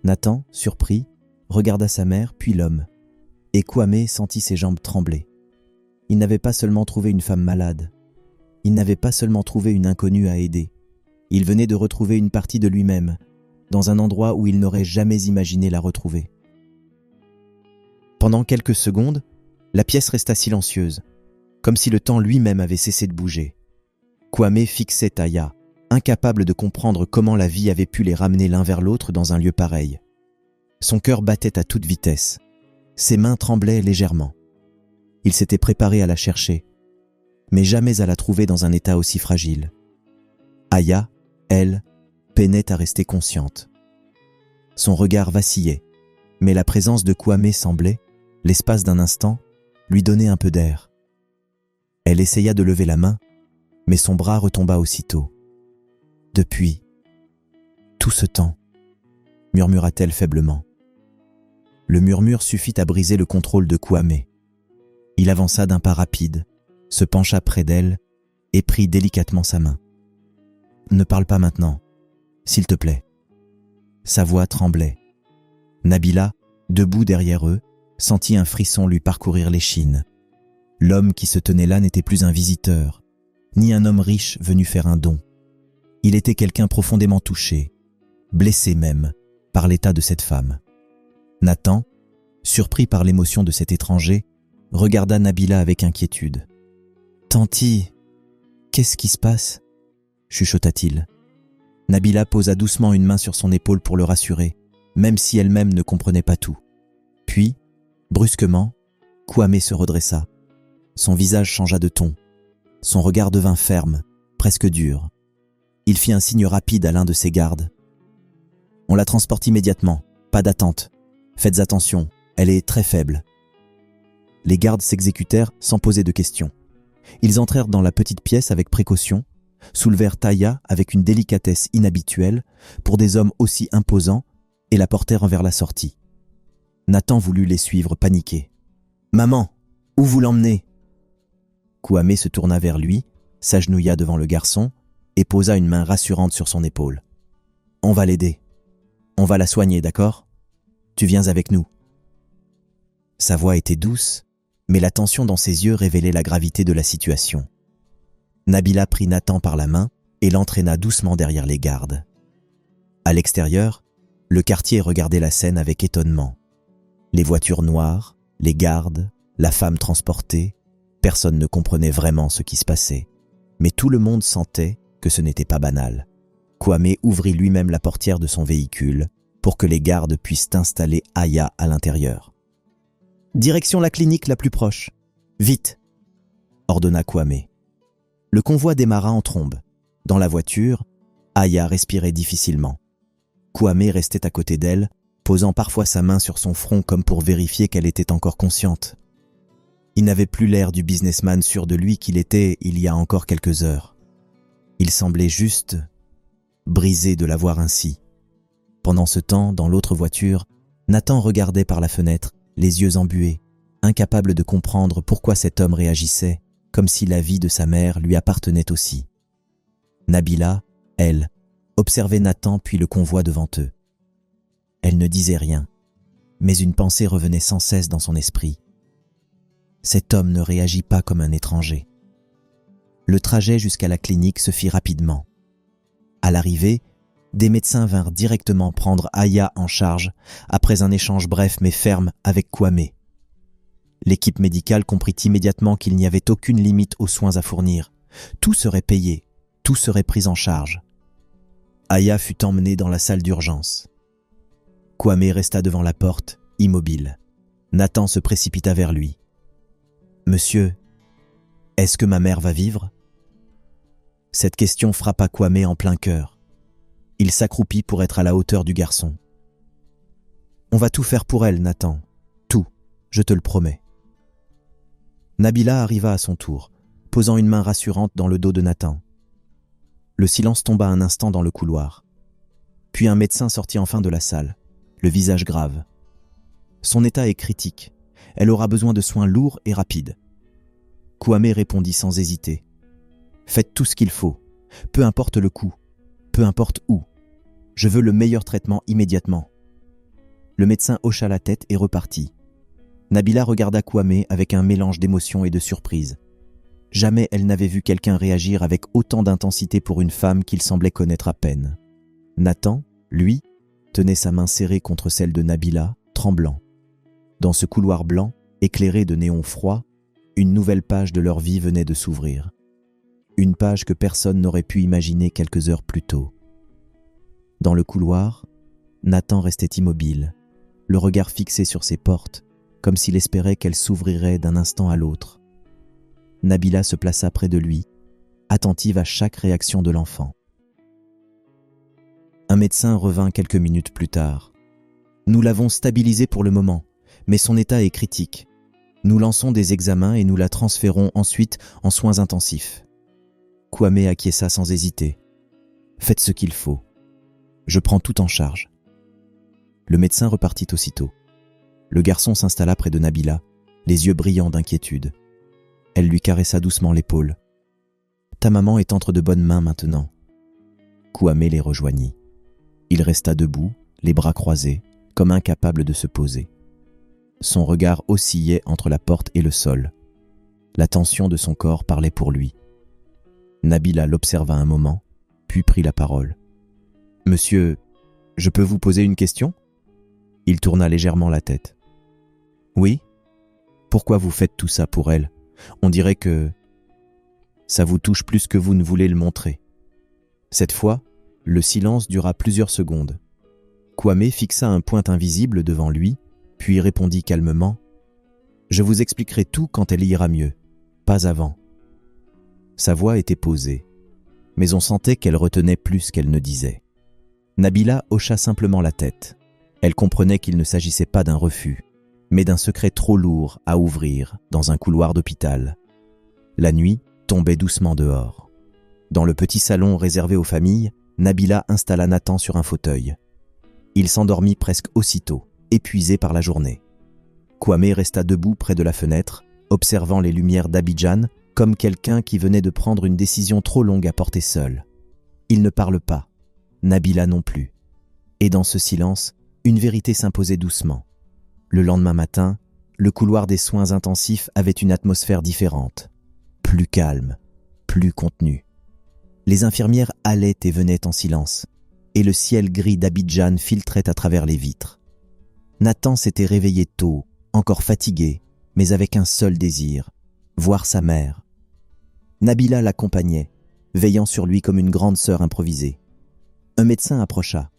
Nathan, surpris, regarda sa mère, puis l'homme. Et Kwame sentit ses jambes trembler. Il n'avait pas seulement trouvé une femme malade. Il n'avait pas seulement trouvé une inconnue à aider. Il venait de retrouver une partie de lui-même, dans un endroit où il n'aurait jamais imaginé la retrouver. Pendant quelques secondes, la pièce resta silencieuse, comme si le temps lui-même avait cessé de bouger. Kwame fixait Aya, incapable de comprendre comment la vie avait pu les ramener l'un vers l'autre dans un lieu pareil. Son cœur battait à toute vitesse. Ses mains tremblaient légèrement. Il s'était préparé à la chercher, mais jamais à la trouver dans un état aussi fragile. Aya, elle, peinait à rester consciente. Son regard vacillait, mais la présence de Kwame semblait, l'espace d'un instant, lui donner un peu d'air. Elle essaya de lever la main, mais son bras retomba aussitôt. « Depuis tout ce temps » murmura-t-elle faiblement. Le murmure suffit à briser le contrôle de Kwame. Il avança d'un pas rapide, se pencha près d'elle et prit délicatement sa main. « Ne parle pas maintenant, s'il te plaît. » Sa voix tremblait. Nabila, debout derrière eux, sentit un frisson lui parcourir l'échine. L'homme qui se tenait là n'était plus un visiteur, ni un homme riche venu faire un don. Il était quelqu'un profondément touché, blessé même, par l'état de cette femme. Nathan, surpris par l'émotion de cet étranger, regarda Nabila avec inquiétude. « Tanti, qu'est-ce qui se passe ?» chuchota-t-il. Nabila posa doucement une main sur son épaule pour le rassurer, même si elle-même ne comprenait pas tout. Puis, brusquement, Kwame se redressa. Son visage changea de ton. Son regard devint ferme, presque dur. Il fit un signe rapide à l'un de ses gardes. « On la transporte immédiatement, pas d'attente. Faites attention, elle est très faible. » Les gardes s'exécutèrent sans poser de questions. Ils entrèrent dans la petite pièce avec précaution, soulevèrent Aya avec une délicatesse inhabituelle pour des hommes aussi imposants et la portèrent vers la sortie. Nathan voulut les suivre paniqué. « Maman, où vous l'emmenez » Kwame se tourna vers lui, s'agenouilla devant le garçon et posa une main rassurante sur son épaule. « On va l'aider. On va la soigner, d'accord ? Tu viens avec nous. » Sa voix était douce, mais la tension dans ses yeux révélait la gravité de la situation. Nabila prit Nathan par la main et l'entraîna doucement derrière les gardes. À l'extérieur, le quartier regardait la scène avec étonnement. Les voitures noires, les gardes, la femme transportée, personne ne comprenait vraiment ce qui se passait. Mais tout le monde sentait que ce n'était pas banal. Kwame ouvrit lui-même la portière de son véhicule pour que les gardes puissent installer Aya à l'intérieur. « Direction la clinique la plus proche. Vite !» ordonna Kwame. Le convoi démarra en trombe. Dans la voiture, Aya respirait difficilement. Kwame restait à côté d'elle, posant parfois sa main sur son front comme pour vérifier qu'elle était encore consciente. Il n'avait plus l'air du businessman sûr de lui qu'il était il y a encore quelques heures. Il semblait juste brisé de la voir ainsi. Pendant ce temps, dans l'autre voiture, Nathan regardait par la fenêtre, les yeux embués, incapable de comprendre pourquoi cet homme réagissait, comme si la vie de sa mère lui appartenait aussi. Nabila, elle, observait Nathan puis le convoi devant eux. Elle ne disait rien, mais une pensée revenait sans cesse dans son esprit. Cet homme ne réagit pas comme un étranger. Le trajet jusqu'à la clinique se fit rapidement. À l'arrivée, des médecins vinrent directement prendre Aya en charge après un échange bref mais ferme avec Kwame. L'équipe médicale comprit immédiatement qu'il n'y avait aucune limite aux soins à fournir. Tout serait payé, tout serait pris en charge. Aya fut emmenée dans la salle d'urgence. Kwame resta devant la porte, immobile. Nathan se précipita vers lui. « Monsieur, est-ce que ma mère va vivre ?» Cette question frappa Kwame en plein cœur. Il s'accroupit pour être à la hauteur du garçon. « On va tout faire pour elle, Nathan. Tout, je te le promets. » Nabila arriva à son tour, posant une main rassurante dans le dos de Nathan. Le silence tomba un instant dans le couloir. Puis un médecin sortit enfin de la salle, le visage grave. Son état est critique. Elle aura besoin de soins lourds et rapides. Kwame répondit sans hésiter. « Faites tout ce qu'il faut, peu importe le coût, peu importe où. Je veux le meilleur traitement immédiatement. » Le médecin hocha la tête et repartit. Nabila regarda Kwame avec un mélange d'émotion et de surprise. Jamais elle n'avait vu quelqu'un réagir avec autant d'intensité pour une femme qu'il semblait connaître à peine. Nathan, lui, tenait sa main serrée contre celle de Nabila, tremblant. Dans ce couloir blanc, éclairé de néons froids, une nouvelle page de leur vie venait de s'ouvrir. Une page que personne n'aurait pu imaginer quelques heures plus tôt. Dans le couloir, Nathan restait immobile, le regard fixé sur ses portes, comme s'il espérait qu'elles s'ouvriraient d'un instant à l'autre. Nabila se plaça près de lui, attentive à chaque réaction de l'enfant. Un médecin revint quelques minutes plus tard. « Nous l'avons stabilisé pour le moment, mais son état est critique. Nous lançons des examens et nous la transférons ensuite en soins intensifs. » Kwame acquiesça sans hésiter. « Faites ce qu'il faut. Je prends tout en charge. » Le médecin repartit aussitôt. Le garçon s'installa près de Nabila, les yeux brillants d'inquiétude. Elle lui caressa doucement l'épaule. « Ta maman est entre de bonnes mains maintenant. » Kwame les rejoignit. Il resta debout, les bras croisés, comme incapable de se poser. Son regard oscillait entre la porte et le sol. La tension de son corps parlait pour lui. Nabila l'observa un moment, puis prit la parole. « Monsieur, je peux vous poser une question ?» Il tourna légèrement la tête. « Oui ? Pourquoi vous faites tout ça pour elle ? On dirait que ça vous touche plus que vous ne voulez le montrer. » Cette fois, le silence dura plusieurs secondes. Kwame fixa un point invisible devant lui, puis répondit calmement « Je vous expliquerai tout quand elle ira mieux, pas avant. » Sa voix était posée, mais on sentait qu'elle retenait plus qu'elle ne disait. Nabila hocha simplement la tête. Elle comprenait qu'il ne s'agissait pas d'un refus, mais d'un secret trop lourd à ouvrir dans un couloir d'hôpital. La nuit tombait doucement dehors. Dans le petit salon réservé aux familles, Nabila installa Nathan sur un fauteuil. Il s'endormit presque aussitôt, épuisé par la journée. Kwame resta debout près de la fenêtre, observant les lumières d'Abidjan comme quelqu'un qui venait de prendre une décision trop longue à porter seul. Il ne parle pas, Nabila non plus. Et dans ce silence, une vérité s'imposait doucement. Le lendemain matin, le couloir des soins intensifs avait une atmosphère différente, plus calme, plus contenue. Les infirmières allaient et venaient en silence, et le ciel gris d'Abidjan filtrait à travers les vitres. Nathan s'était réveillé tôt, encore fatigué, mais avec un seul désir, voir sa mère. Nabila l'accompagnait, veillant sur lui comme une grande sœur improvisée. Un médecin approcha.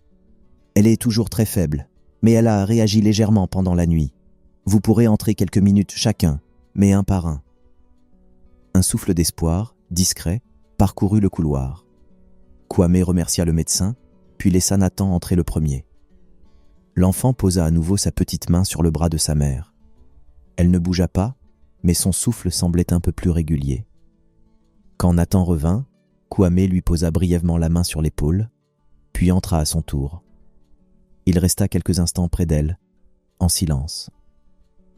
Elle est toujours très faible, mais elle a réagi légèrement pendant la nuit. Vous pourrez entrer quelques minutes chacun, mais un par un. Un souffle d'espoir, discret, parcourut le couloir. Kwame remercia le médecin, puis laissa Nathan entrer le premier. L'enfant posa à nouveau sa petite main sur le bras de sa mère. Elle ne bougea pas, mais son souffle semblait un peu plus régulier. Quand Nathan revint, Kwame lui posa brièvement la main sur l'épaule, puis entra à son tour. Il resta quelques instants près d'elle, en silence.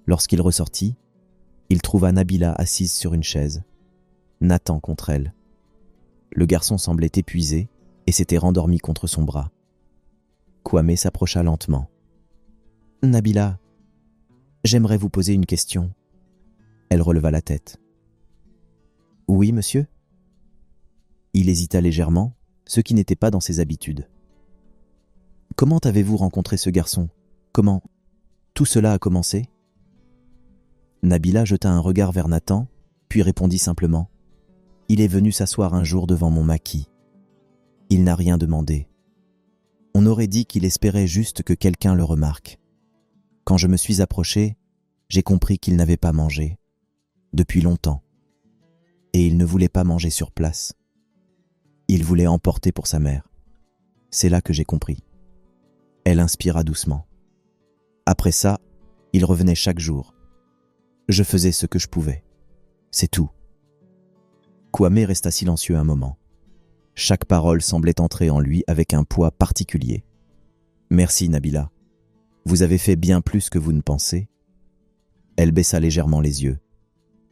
Lorsqu'il ressortit, il trouva Nabila assise sur une chaise, Nathan contre elle. Le garçon semblait épuisé et s'était rendormi contre son bras. Kwame s'approcha lentement. « Nabila, j'aimerais vous poser une question. » Elle releva la tête. « Oui, monsieur ?» Il hésita légèrement, ce qui n'était pas dans ses habitudes. « Comment avez-vous rencontré ce garçon? Comment tout cela a commencé ?» Nabila jeta un regard vers Nathan, puis répondit simplement. « Il est venu s'asseoir un jour devant mon maquis. Il n'a rien demandé. On aurait dit qu'il espérait juste que quelqu'un le remarque. Quand je me suis approché, j'ai compris qu'il n'avait pas mangé, depuis longtemps, et il ne voulait pas manger sur place. Il voulait emporter pour sa mère. C'est là que j'ai compris. » Elle inspira doucement. Après ça, il revenait chaque jour. Je faisais ce que je pouvais. C'est tout. Kwame resta silencieux un moment. Chaque parole semblait entrer en lui avec un poids particulier. « Merci, Nabila. Vous avez fait bien plus que vous ne pensez. » Elle baissa légèrement les yeux.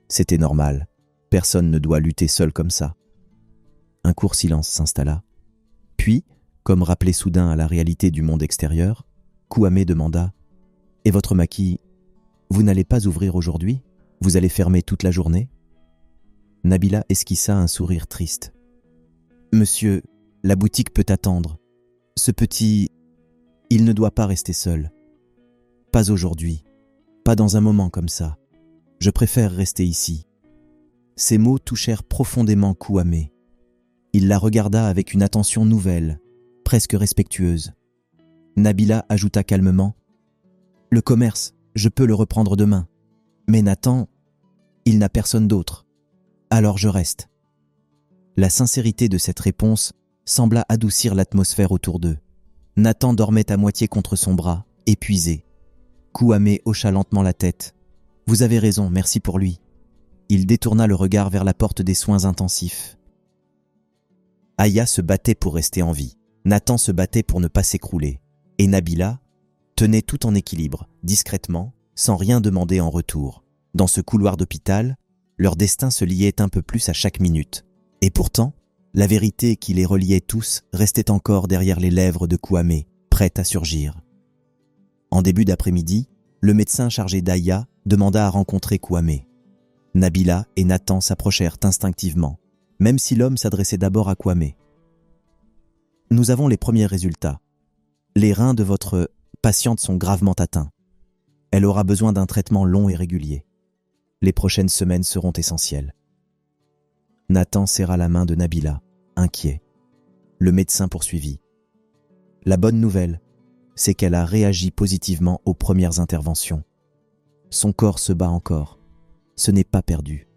C'était normal. Personne ne doit lutter seul comme ça. Un court silence s'installa. Puis, comme rappelé soudain à la réalité du monde extérieur, Kwame demanda « Et votre maquis, vous n'allez pas ouvrir aujourd'hui? Vous allez fermer toute la journée ?» Nabila esquissa un sourire triste. « Monsieur, la boutique peut attendre. Ce petit, il ne doit pas rester seul. Pas aujourd'hui, pas dans un moment comme ça. Je préfère rester ici. » Ces mots touchèrent profondément Kwame. Il la regarda avec une attention nouvelle, presque respectueuse. Nabila ajouta calmement « Le commerce, je peux le reprendre demain. Mais Nathan, il n'a personne d'autre. Alors je reste. » La sincérité de cette réponse sembla adoucir l'atmosphère autour d'eux. Nathan dormait à moitié contre son bras, épuisé. Kwame hocha lentement la tête. « Vous avez raison, merci pour lui. » Il détourna le regard vers la porte des soins intensifs. Aya se battait pour rester en vie. Nathan se battait pour ne pas s'écrouler. Et Nabila tenait tout en équilibre, discrètement, sans rien demander en retour. Dans ce couloir d'hôpital, leur destin se liait un peu plus à chaque minute. Et pourtant, la vérité qui les reliait tous restait encore derrière les lèvres de Kwame, prête à surgir. En début d'après-midi, le médecin chargé d'Aya demanda à rencontrer Kwame. Nabila et Nathan s'approchèrent instinctivement, même si l'homme s'adressait d'abord à Kwame. « Nous avons les premiers résultats. Les reins de votre patiente sont gravement atteints. Elle aura besoin d'un traitement long et régulier. Les prochaines semaines seront essentielles. » Nathan serra la main de Nabila, inquiet. Le médecin poursuivit. « La bonne nouvelle, c'est qu'elle a réagi positivement aux premières interventions. Son corps se bat encore. Ce n'est pas perdu. »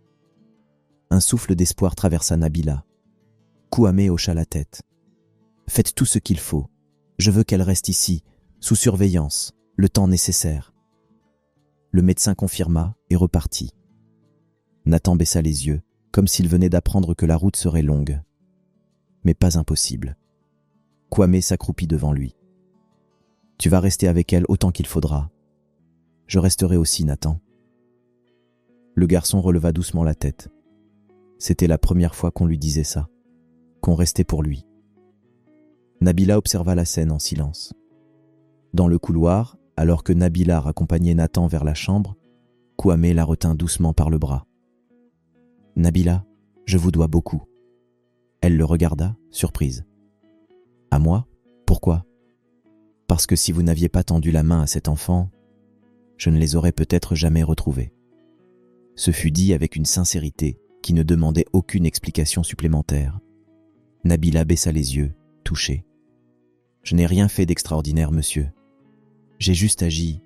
Un souffle d'espoir traversa Nabila. Kwame hocha la tête. « Faites tout ce qu'il faut. Je veux qu'elle reste ici, sous surveillance, le temps nécessaire. » Le médecin confirma et repartit. Nathan baissa les yeux, comme s'il venait d'apprendre que la route serait longue. Mais pas impossible. Kwame s'accroupit devant lui. « Tu vas rester avec elle autant qu'il faudra. Je resterai aussi, Nathan. » Le garçon releva doucement la tête. C'était la première fois qu'on lui disait ça, qu'on restait pour lui. Nabila observa la scène en silence. Dans le couloir, alors que Nabila raccompagnait Nathan vers la chambre, Kwame la retint doucement par le bras. « Nabila, je vous dois beaucoup. » Elle le regarda, surprise. « À moi ? Pourquoi ? Parce que si vous n'aviez pas tendu la main à cet enfant, je ne les aurais peut-être jamais retrouvés. » Ce fut dit avec une sincérité qui ne demandait aucune explication supplémentaire. Nabila baissa les yeux, touchée. « Je n'ai rien fait d'extraordinaire, monsieur. J'ai juste agi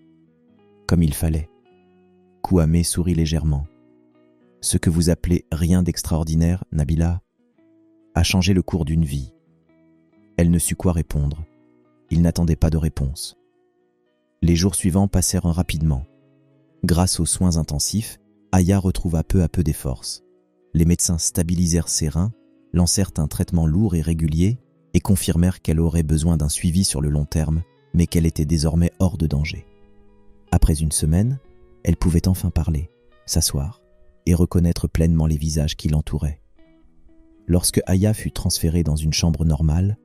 comme il fallait. » Kwame sourit légèrement. « Ce que vous appelez rien d'extraordinaire, Nabila, a changé le cours d'une vie. » Elle ne sut quoi répondre. Il n'attendait pas de réponse. Les jours suivants passèrent rapidement. Grâce aux soins intensifs, Aya retrouva peu à peu des forces. Les médecins stabilisèrent ses reins, lancèrent un traitement lourd et régulier et confirmèrent qu'elle aurait besoin d'un suivi sur le long terme, mais qu'elle était désormais hors de danger. Après une semaine, elle pouvait enfin parler, s'asseoir et reconnaître pleinement les visages qui l'entouraient. Lorsque Aya fut transférée dans une chambre normale,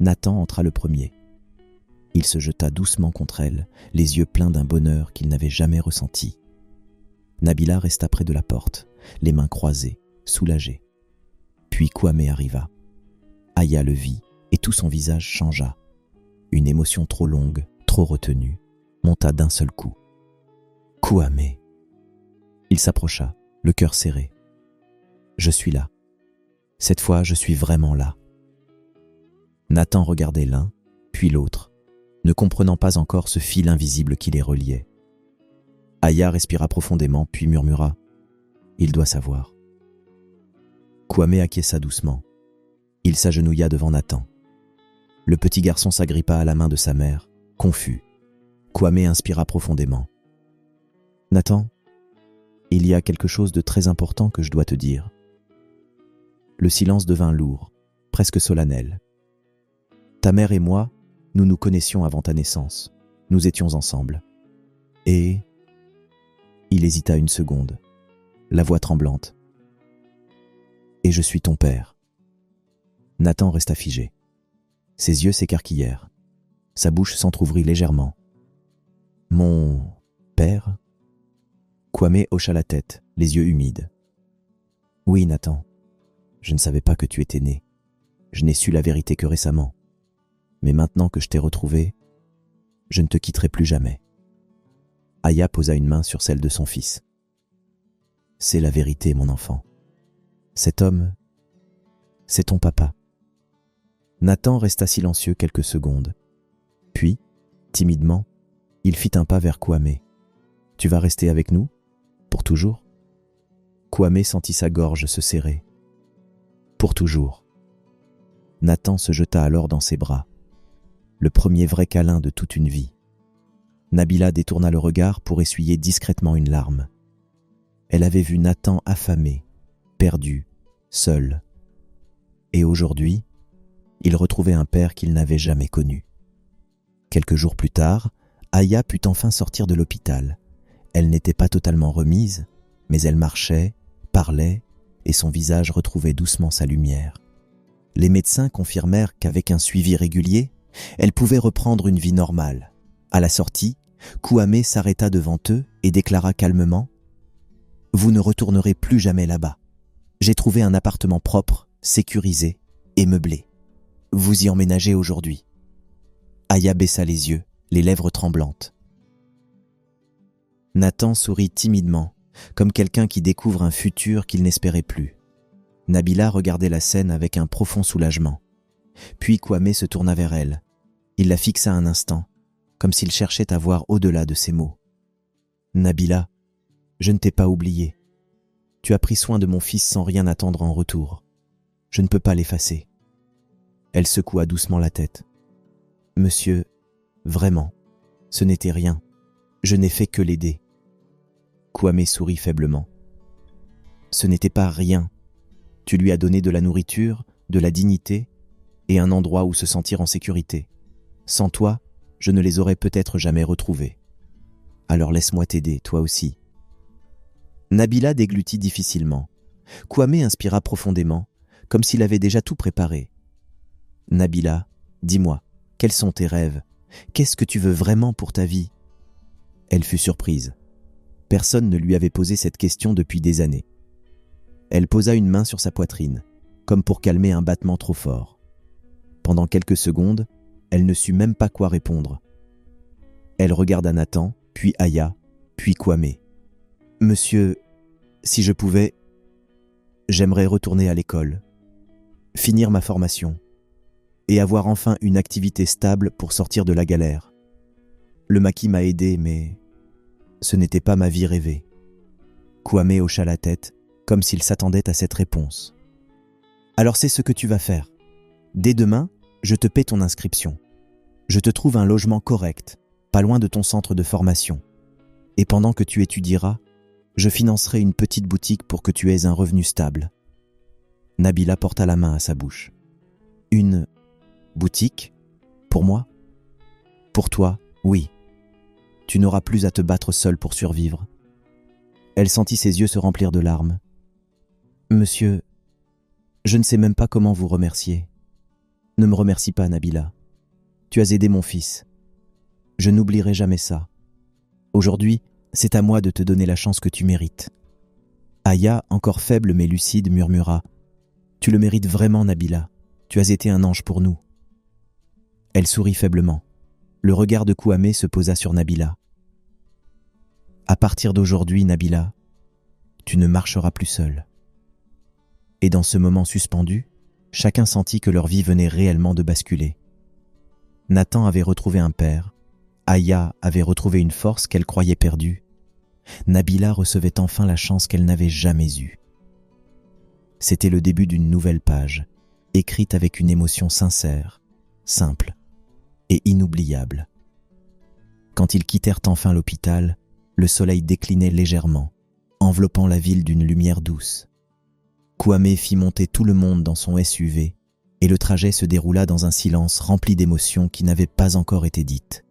Nathan entra le premier. Il se jeta doucement contre elle, les yeux pleins d'un bonheur qu'il n'avait jamais ressenti. Nabila resta près de la porte, les mains croisées, soulagée. Puis Kwame arriva. Aya le vit et tout son visage changea. Une émotion trop longue, trop retenue, monta d'un seul coup. « Kwame !» Il s'approcha, le cœur serré. « Je suis là. Cette fois, je suis vraiment là. » Nathan regardait l'un, puis l'autre, ne comprenant pas encore ce fil invisible qui les reliait. Aya respira profondément, puis murmura « Il doit savoir. » Kwame acquiesça doucement. Il s'agenouilla devant Nathan. Le petit garçon s'agrippa à la main de sa mère, confus. Kwame inspira profondément. « Nathan, il y a quelque chose de très important que je dois te dire. » Le silence devint lourd, presque solennel. « Ta mère et moi, nous nous connaissions avant ta naissance. Nous étions ensemble. Et... » Il hésita une seconde, la voix tremblante. « Et je suis ton père. » Nathan resta figé. Ses yeux s'écarquillèrent. Sa bouche s'entr'ouvrit légèrement. « Mon... père ?» Kwame hocha la tête, les yeux humides. « Oui, Nathan. Je ne savais pas que tu étais né. Je n'ai su la vérité que récemment. Mais maintenant que je t'ai retrouvé, je ne te quitterai plus jamais. » Aya posa une main sur celle de son fils. « C'est la vérité, mon enfant. Cet homme, c'est ton papa. » Nathan resta silencieux quelques secondes. Puis, timidement, il fit un pas vers Kwame. « Tu vas rester avec nous ? Pour toujours ?» Kwame sentit sa gorge se serrer. « Pour toujours. » Nathan se jeta alors dans ses bras. Le premier vrai câlin de toute une vie. Nabila détourna le regard pour essuyer discrètement une larme. Elle avait vu Nathan affamé, perdu, seul. Et aujourd'hui, il retrouvait un père qu'il n'avait jamais connu. Quelques jours plus tard, Aya put enfin sortir de l'hôpital. Elle n'était pas totalement remise, mais elle marchait, parlait, et son visage retrouvait doucement sa lumière. Les médecins confirmèrent qu'avec un suivi régulier, elle pouvait reprendre une vie normale. À la sortie, Kwame s'arrêta devant eux et déclara calmement « Vous ne retournerez plus jamais là-bas. J'ai trouvé un appartement propre, sécurisé et meublé. Vous y emménagez aujourd'hui. » Aya baissa les yeux, les lèvres tremblantes. Nathan sourit timidement, comme quelqu'un qui découvre un futur qu'il n'espérait plus. Nabila regardait la scène avec un profond soulagement. Puis Kwame se tourna vers elle. Il la fixa un instant, comme s'il cherchait à voir au-delà de ses mots. « Nabila, je ne t'ai pas oublié. Tu as pris soin de mon fils sans rien attendre en retour. Je ne peux pas l'effacer. » Elle secoua doucement la tête. « Monsieur, vraiment, ce n'était rien. Je n'ai fait que l'aider. » Kwame sourit faiblement. « Ce n'était pas rien, Tu lui as donné de la nourriture, de la dignité et un endroit où se sentir en sécurité. Sans toi, je ne les aurais peut-être jamais retrouvés. Alors laisse-moi t'aider, toi aussi. » Nabila déglutit difficilement. Kwame inspira profondément, comme s'il avait déjà tout préparé. « Nabila, dis-moi, quels sont tes rêves? Qu'est-ce que tu veux vraiment pour ta vie ?» Elle fut surprise. Personne ne lui avait posé cette question depuis des années. Elle posa une main sur sa poitrine, comme pour calmer un battement trop fort. Pendant quelques secondes, elle ne sut même pas quoi répondre. Elle regarda Nathan, puis Aya, puis Kwame. « Monsieur, si je pouvais, j'aimerais retourner à l'école, finir ma formation et avoir enfin une activité stable pour sortir de la galère. Le maquis m'a aidé, mais ce n'était pas ma vie rêvée. » Kwame hocha la tête, comme s'il s'attendait à cette réponse. « Alors c'est ce que tu vas faire. Dès demain, je te paie ton inscription. Je te trouve un logement correct, pas loin de ton centre de formation. Et pendant que tu étudieras, je financerai une petite boutique pour que tu aies un revenu stable. » Nabila porta la main à sa bouche. « Une boutique? Pour moi? » ?»« Pour toi, oui. Tu n'auras plus à te battre seule pour survivre. » Elle sentit ses yeux se remplir de larmes. « Monsieur, je ne sais même pas comment vous remercier. Ne me remercie pas, Nabila. Tu as aidé mon fils. Je n'oublierai jamais ça. Aujourd'hui, c'est à moi de te donner la chance que tu mérites. » Aya, encore faible mais lucide, murmura. « Tu le mérites vraiment, Nabila. Tu as été un ange pour nous. » Elle sourit faiblement. Le regard de Kwame se posa sur Nabila. « À partir d'aujourd'hui, Nabila, tu ne marcheras plus seule. » Et dans ce moment suspendu, chacun sentit que leur vie venait réellement de basculer. Nathan avait retrouvé un père, Aya avait retrouvé une force qu'elle croyait perdue, Nabila recevait enfin la chance qu'elle n'avait jamais eue. C'était le début d'une nouvelle page, écrite avec une émotion sincère, simple et inoubliable. Quand ils quittèrent enfin l'hôpital, le soleil déclinait légèrement, enveloppant la ville d'une lumière douce. Kwame fit monter tout le monde dans son SUV et le trajet se déroula dans un silence rempli d'émotions qui n'avaient pas encore été dites.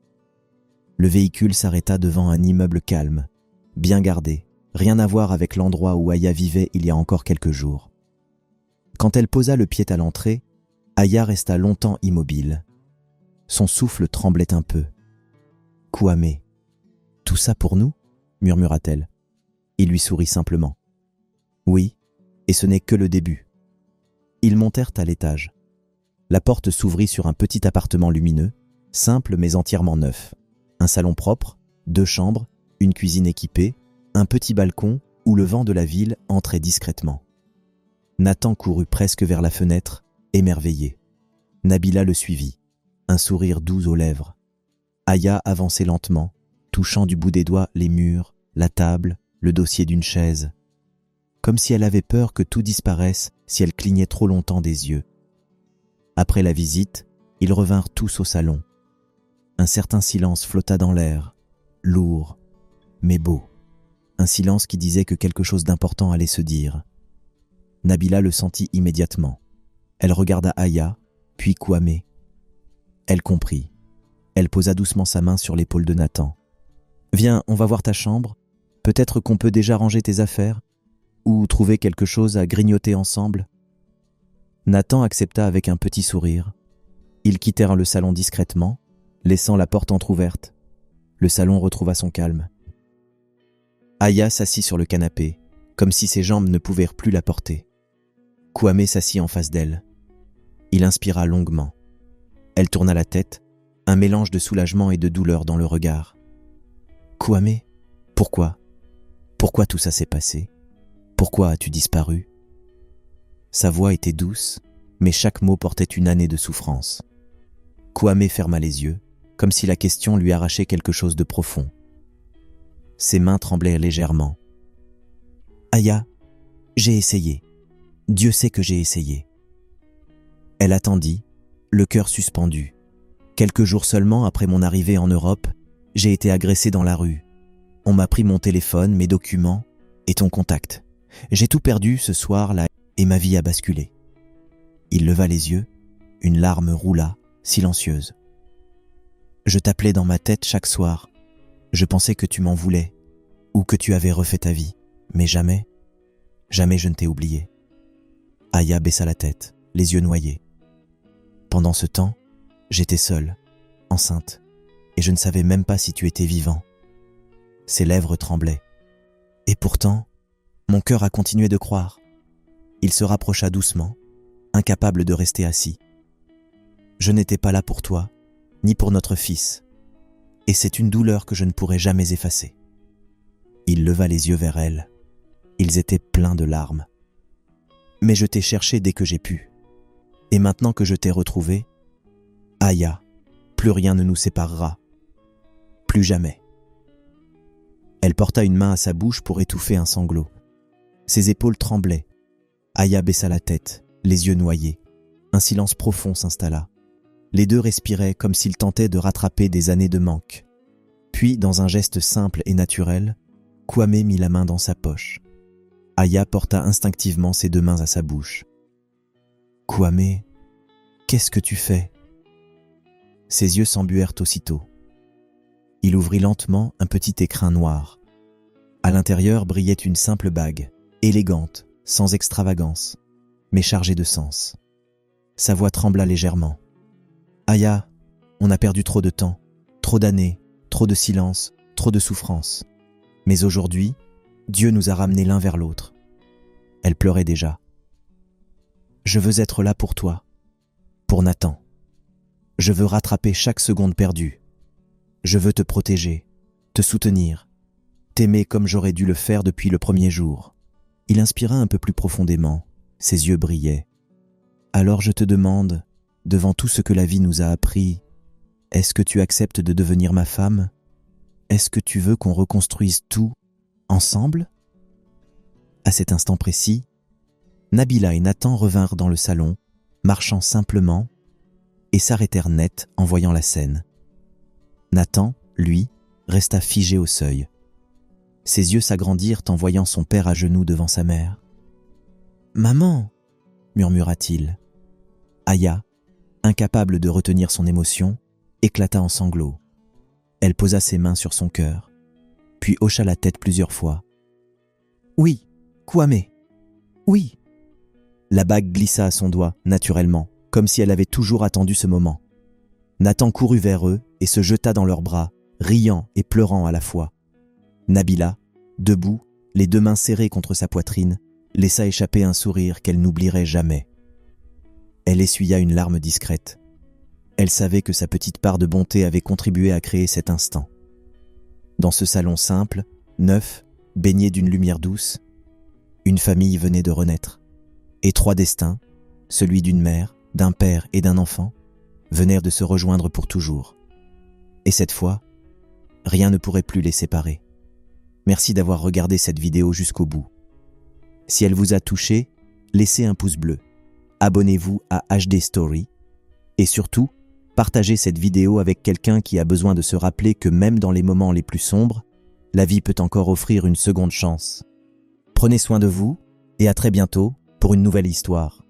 Le véhicule s'arrêta devant un immeuble calme, bien gardé, rien à voir avec l'endroit où Aya vivait il y a encore quelques jours. Quand elle posa le pied à l'entrée, Aya resta longtemps immobile. Son souffle tremblait un peu. « Kwame, tout ça pour nous ?» murmura-t-elle. Il lui sourit simplement. « Oui, et ce n'est que le début. » Ils montèrent à l'étage. La porte s'ouvrit sur un petit appartement lumineux, simple mais entièrement neuf. Un salon propre, 2 chambres, une cuisine équipée, un petit balcon où le vent de la ville entrait discrètement. Nathan courut presque vers la fenêtre, émerveillé. Nabila le suivit, un sourire doux aux lèvres. Aya avançait lentement, touchant du bout des doigts les murs, la table, le dossier d'une chaise. Comme si elle avait peur que tout disparaisse si elle clignait trop longtemps des yeux. Après la visite, ils revinrent tous au salon. Un certain silence flotta dans l'air, lourd, mais beau. Un silence qui disait que quelque chose d'important allait se dire. Nabila le sentit immédiatement. Elle regarda Aya, puis Kwame. Elle comprit. Elle posa doucement sa main sur l'épaule de Nathan. « Viens, on va voir ta chambre. Peut-être qu'on peut déjà ranger tes affaires ou trouver quelque chose à grignoter ensemble. » Nathan accepta avec un petit sourire. Ils quittèrent le salon discrètement, laissant la porte entr'ouverte. Le salon retrouva son calme. Aya s'assit sur le canapé, comme si ses jambes ne pouvaient plus la porter. Kwame s'assit en face d'elle. Il inspira longuement. Elle tourna la tête, un mélange de soulagement et de douleur dans le regard. « Kwame, pourquoi ? Pourquoi tout ça s'est passé ? Pourquoi as-tu disparu ?» Sa voix était douce, mais chaque mot portait une année de souffrance. Kwame ferma les yeux, comme si la question lui arrachait quelque chose de profond. Ses mains tremblaient légèrement. « Aya, j'ai essayé. Dieu sait que j'ai essayé. » Elle attendit, le cœur suspendu. Quelques jours seulement après mon arrivée en Europe, j'ai été agressée dans la rue. On m'a pris mon téléphone, mes documents et ton contact. J'ai tout perdu ce soir-là. et ma vie a basculé. Il leva les yeux, une larme roula, silencieuse. Je t'appelais dans ma tête chaque soir. Je pensais que tu m'en voulais, ou que tu avais refait ta vie, mais jamais, jamais je ne t'ai oublié. Aya baissa la tête, les yeux noyés. Pendant ce temps, j'étais seule, enceinte, et je ne savais même pas si tu étais vivant. Ses lèvres tremblaient. Et pourtant, mon cœur a continué de croire. Il se rapprocha doucement, incapable de rester assis. Je n'étais pas là pour toi, ni pour notre fils, et c'est une douleur que je ne pourrai jamais effacer. Il leva les yeux vers elle. Ils étaient pleins de larmes. Mais je t'ai cherché dès que j'ai pu. Et maintenant que je t'ai retrouvé, Aya, plus rien ne nous séparera. Plus jamais. Elle porta une main à sa bouche pour étouffer un sanglot. Ses épaules tremblaient. Aya baissa la tête, les yeux noyés. Un silence profond s'installa. Les deux respiraient comme s'ils tentaient de rattraper des années de manque. Puis, dans un geste simple et naturel, Kwame mit la main dans sa poche. Aya porta instinctivement ses deux mains à sa bouche. « Kwame, qu'est-ce que tu fais ?» Ses yeux s'embuèrent aussitôt. Il ouvrit lentement un petit écrin noir. À l'intérieur brillait une simple bague, élégante, sans extravagance, mais chargée de sens. Sa voix trembla légèrement. « Aya, on a perdu trop de temps, trop d'années, trop de silence, trop de souffrance. Mais aujourd'hui, Dieu nous a ramenés l'un vers l'autre. » Elle pleurait déjà. « Je veux être là pour toi, pour Nathan. Je veux rattraper chaque seconde perdue. Je veux te protéger, te soutenir, t'aimer comme j'aurais dû le faire depuis le premier jour. » Il inspira un peu plus profondément, ses yeux brillaient. « Alors je te demande, devant tout ce que la vie nous a appris, est-ce que tu acceptes de devenir ma femme? Est-ce que tu veux qu'on reconstruise tout ensemble ?» À cet instant précis, Nabila et Nathan revinrent dans le salon, marchant simplement, et s'arrêtèrent net en voyant la scène. Nathan, lui, resta figé au seuil. Ses yeux s'agrandirent en voyant son père à genoux devant sa mère. « Maman !» murmura-t-il. Aya, incapable de retenir son émotion, éclata en sanglots. Elle posa ses mains sur son cœur, puis hocha la tête plusieurs fois. « Oui, Kwame, oui !» La bague glissa à son doigt, naturellement, comme si elle avait toujours attendu ce moment. Nathan courut vers eux et se jeta dans leurs bras, riant et pleurant à la fois. Nabila, debout, les deux mains serrées contre sa poitrine, laissa échapper un sourire qu'elle n'oublierait jamais. Elle essuya une larme discrète. Elle savait que sa petite part de bonté avait contribué à créer cet instant. Dans ce salon simple, neuf, baigné d'une lumière douce, une famille venait de renaître. Et trois destins, celui d'une mère, d'un père et d'un enfant, venèrent de se rejoindre pour toujours. Et cette fois, rien ne pourrait plus les séparer. Merci d'avoir regardé cette vidéo jusqu'au bout. Si elle vous a touché, laissez un pouce bleu. Abonnez-vous à HD Story. Et surtout, partagez cette vidéo avec quelqu'un qui a besoin de se rappeler que même dans les moments les plus sombres, la vie peut encore offrir une seconde chance. Prenez soin de vous et à très bientôt pour une nouvelle histoire.